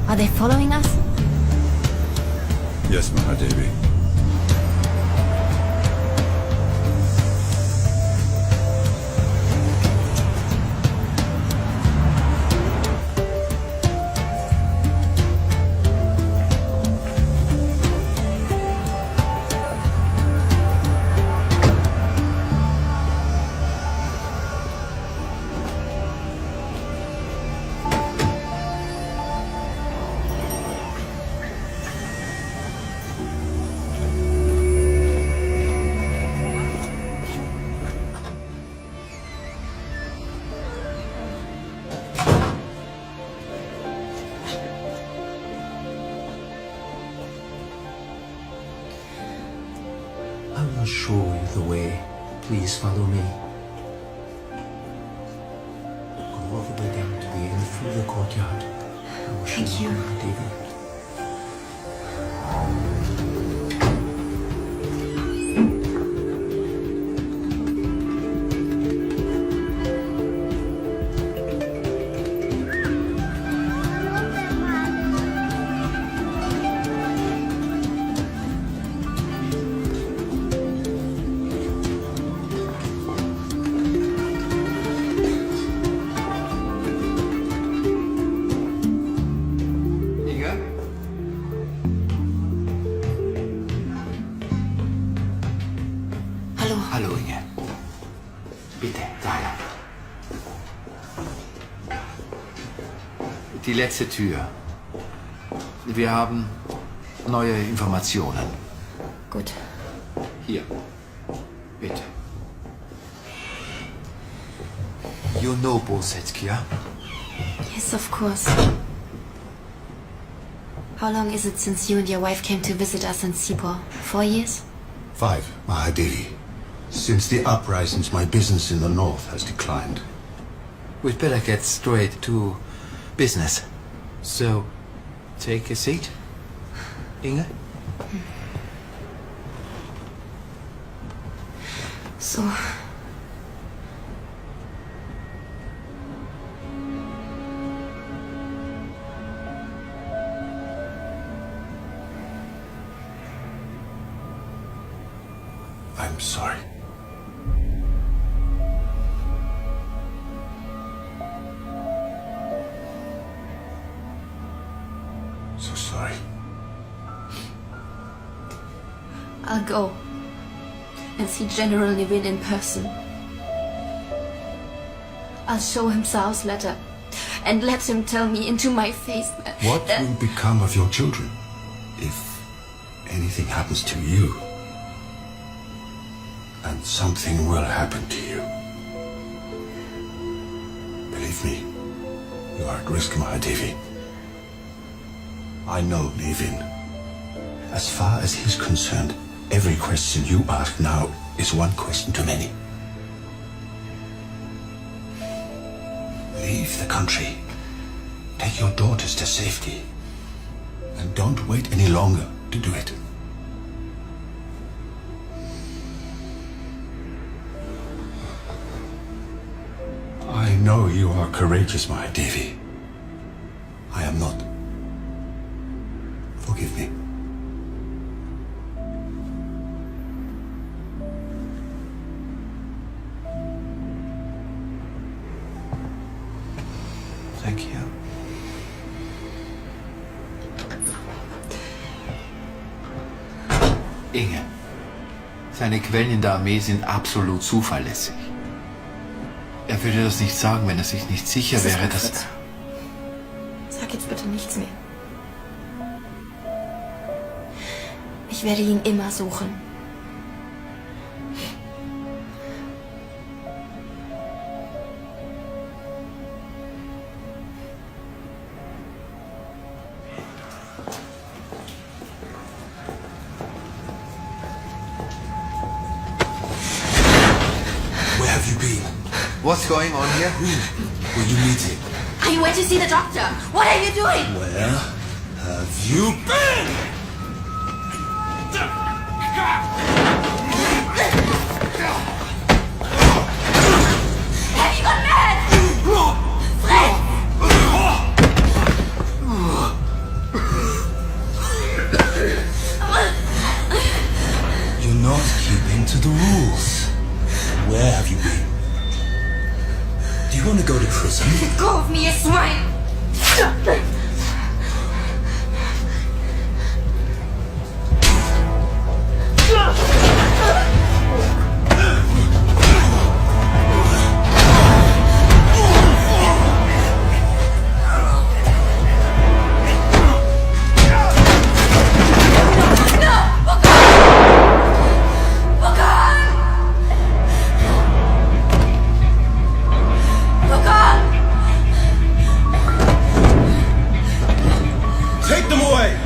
Are they following us? Yes, Mahadevi. I will show you the way. Please follow me. Go all the way down to the end through the courtyard. I will show Thank you. David. Inge? Hallo. Hallo, Inge. Bitte, daher. Die letzte Tür. Wir haben neue Informationen. Gut. Hier. Bitte. You know Bosetskia? Yes, of course. How long is it since you and your wife came to visit us in Sipor? 4 years? 5, Mahadevi. Since the uprisings, my business in the north has declined. We'd better get straight to business. So, take a seat. Inge? So. I'm sorry. So sorry. I'll go and see General Levin in person. I'll show him Sao's letter and let him tell me into my face that... What will become of your children if anything happens to you? And something will happen to you. Believe me, you are at risk, Mahadevi. I know Levin. As far as he's concerned, every question you ask now is one question too many. Leave the country. Take your daughters to safety. And don't wait any longer to do it. I know you are courageous, Mahadevi. I am not. Forgive me. Thank you. Inge, seine Quellen in der Armee sind absolut zuverlässig. Er würde das nicht sagen, wenn er sich nicht sicher wäre, dass... Sag jetzt bitte nichts mehr. Ich werde ihn immer suchen. Where have you been? What's going on here? Will you meet him? I went to see the doctor. What are you doing? Where have you been? Have you gone mad? Fred! You're not keeping to the rules. Where have you been? Do you want to go to prison? Let go of me, you swine! Take them away!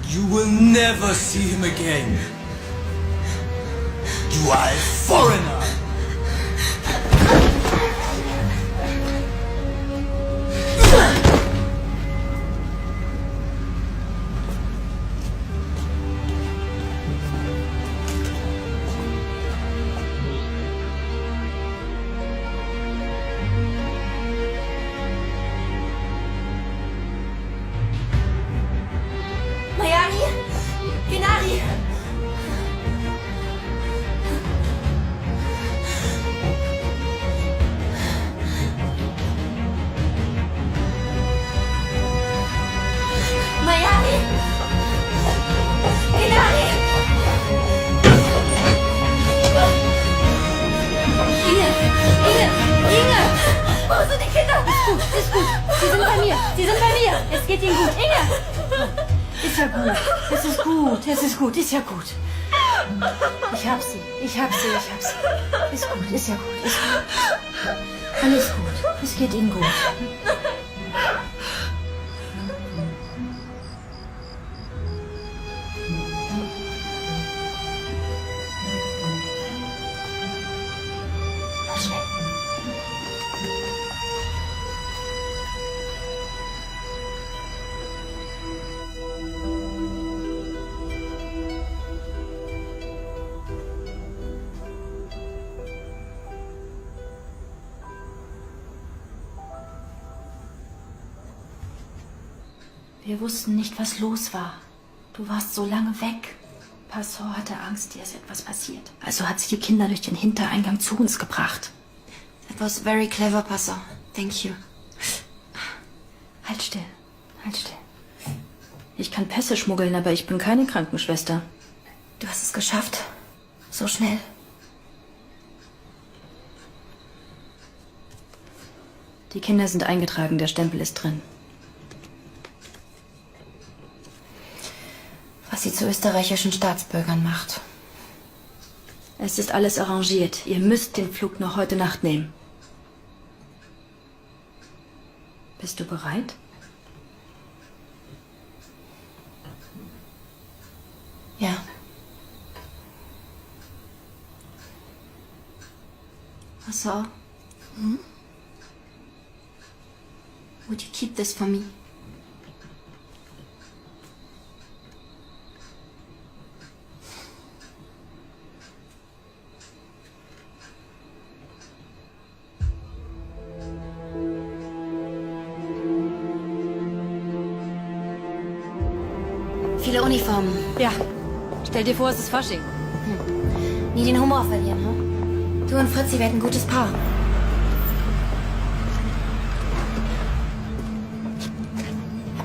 You will never see him again. You are a foreigner. Mayari! Genari! Mayari! Genari! Inge! Wo sind die Kinder? Ist gut. Sie sind bei mir. Sie sind bei mir. Es geht Ihnen gut. Inge! Ist ja gut. Es ist gut. Es ist gut. Ist ja gut. Ich hab sie. Ich hab sie. Ist gut. Ist ja gut. Ist gut. Alles gut. Es geht Ihnen gut. Schnell. Wir wussten nicht, was los war. Du warst so lange weg. Passau hatte Angst, dir ist etwas passiert. Also hat sie die Kinder durch den Hintereingang zu uns gebracht. That was very clever, Passau. Thank you. Halt still. Halt still. Ich kann Pässe schmuggeln, aber ich bin keine Krankenschwester. Du hast es geschafft. So schnell. Die Kinder sind eingetragen, der Stempel ist drin. Was sie zu österreichischen Staatsbürgern macht. Es ist alles arrangiert. Ihr müsst den Flug noch heute Nacht nehmen. Bist du bereit? Ja. Passau. Would you keep this for me? Viele Uniformen. Ja. Stell dir vor, es ist Fasching. Nie den Humor verlieren, hm? Du und Fritzi werden ein gutes Paar.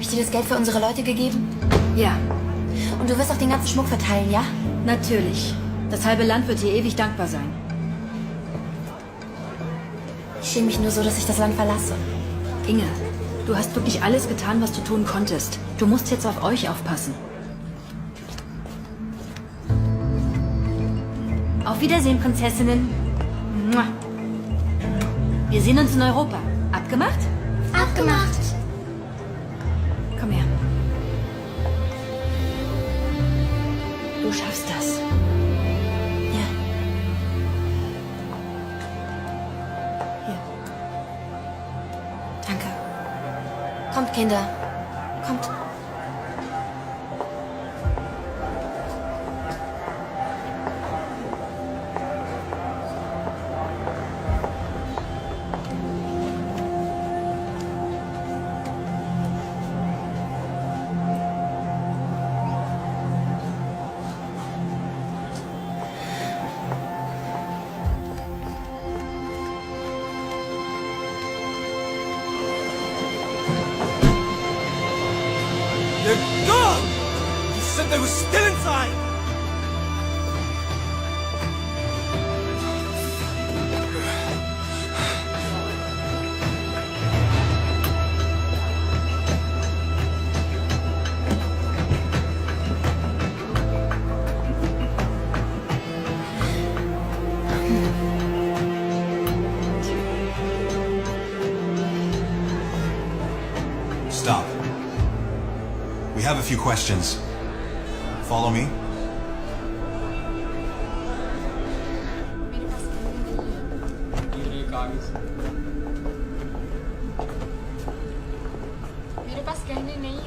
ich dir das Geld für unsere Leute gegeben? Ja. Und du wirst auch den ganzen Schmuck verteilen, ja? Natürlich. Das halbe Land wird dir ewig dankbar sein. Ich schäme mich nur so, dass ich das Land verlasse. Inge, du hast wirklich alles getan, was du tun konntest. Du musst jetzt auf euch aufpassen. Auf Wiedersehen, Prinzessinnen. Wir sehen uns in Europa. Abgemacht? Abgemacht. Komm her. Du schaffst das. Ja. Hier. Danke. Kommt, Kinder. Kommt. They're gone! You said they were still inside! Stop. We have a few questions. Follow me.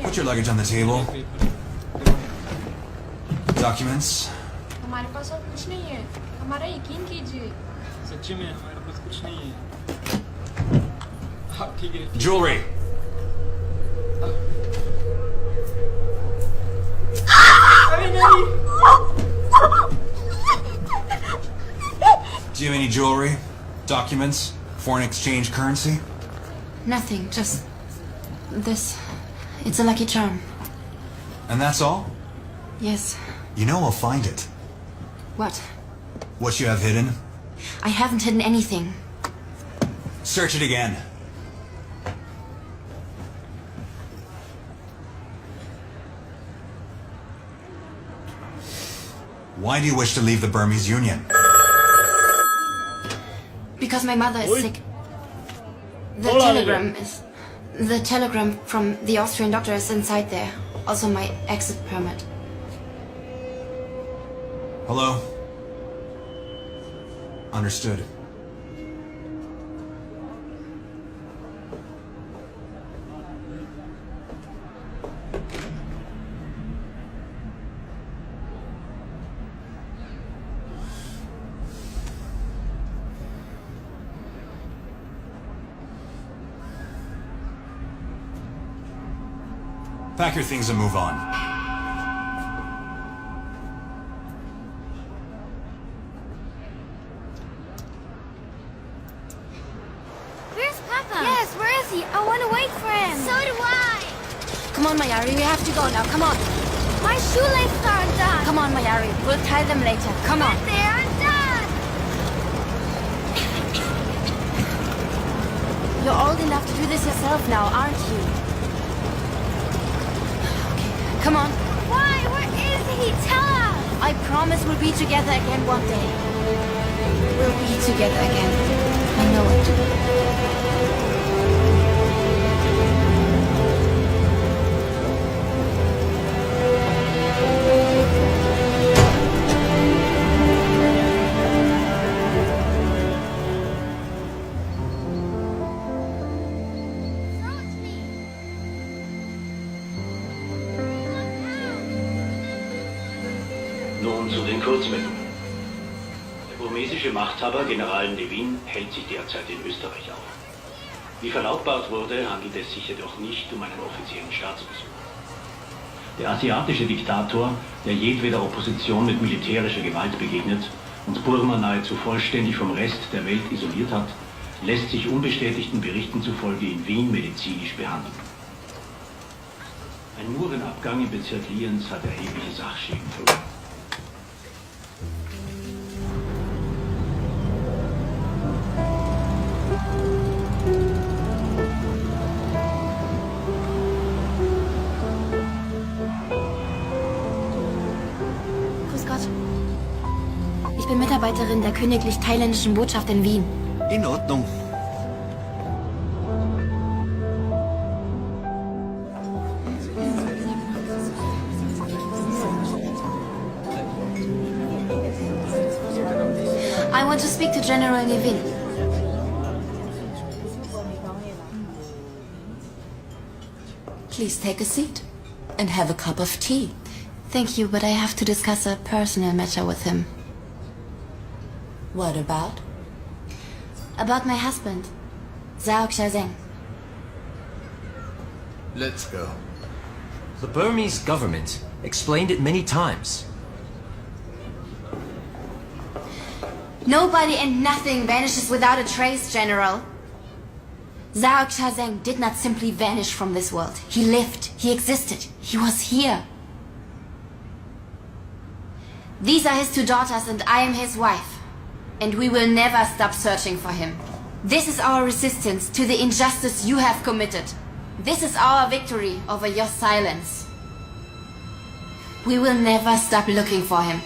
Put your luggage on the table. Documents. हमारे पास और कुछ नहीं है हमारा यकीन कीजिए सच्ची में हमारे पास कुछ नहीं है हाँ ठीक है Jewelry. अरे नहीं Do you have any jewelry? Documents? Foreign exchange currency? Nothing, just this. It's a lucky charm. And that's all? Yes. You know we'll find it. What? What you have hidden? I haven't hidden anything. Search it again. Why do you wish to leave the Burmese Union? Because my mother is sick. The telegram from the Austrian doctor is inside there. Also my exit permit. Hello? Understood. Pack your things and move on. Where's Papa? Yes, where is he? I want to wait for him. So do I. Come on, Mayari, we have to go now. Come on. My shoelaces are undone. Come on, Mayari. We'll tie them later. Come on. But they're undone. You're old enough to do this yourself now, aren't you? Okay, come on. Why? Where is he? Tell us. I promise we'll be together again one day. We'll be together again. I know it. Nun zu den Kurzmeldungen. Der burmesische Machthaber General Levin hält sich derzeit in Österreich auf. Wie verlautbart wurde, handelt es sich jedoch nicht um einen offiziellen Staatsbesuch. Der asiatische Diktator, der jedweder Opposition mit militärischer Gewalt begegnet und Burma nahezu vollständig vom Rest der Welt isoliert hat, lässt sich unbestätigten Berichten zufolge in Wien medizinisch behandeln. Ein Murenabgang im Bezirk Lienz hat erhebliche Sachschäden verursacht. Grüß Gott. Ich bin Mitarbeiterin der königlich-thailändischen Botschaft in Wien. In Ordnung. I want to speak to General Nevin. Please take a seat and have a cup of tea. Thank you, but I have to discuss a personal matter with him. What about? About my husband, Zhao Xiaozeng. Let's go. The Burmese government explained it many times. Nobody and nothing vanishes without a trace, General. Zhao Xiaozeng did not simply vanish from this world. He lived, he existed, he was here. These are his two daughters and I am his wife. And we will never stop searching for him. This is our resistance to the injustice you have committed. This is our victory over your silence. We will never stop looking for him.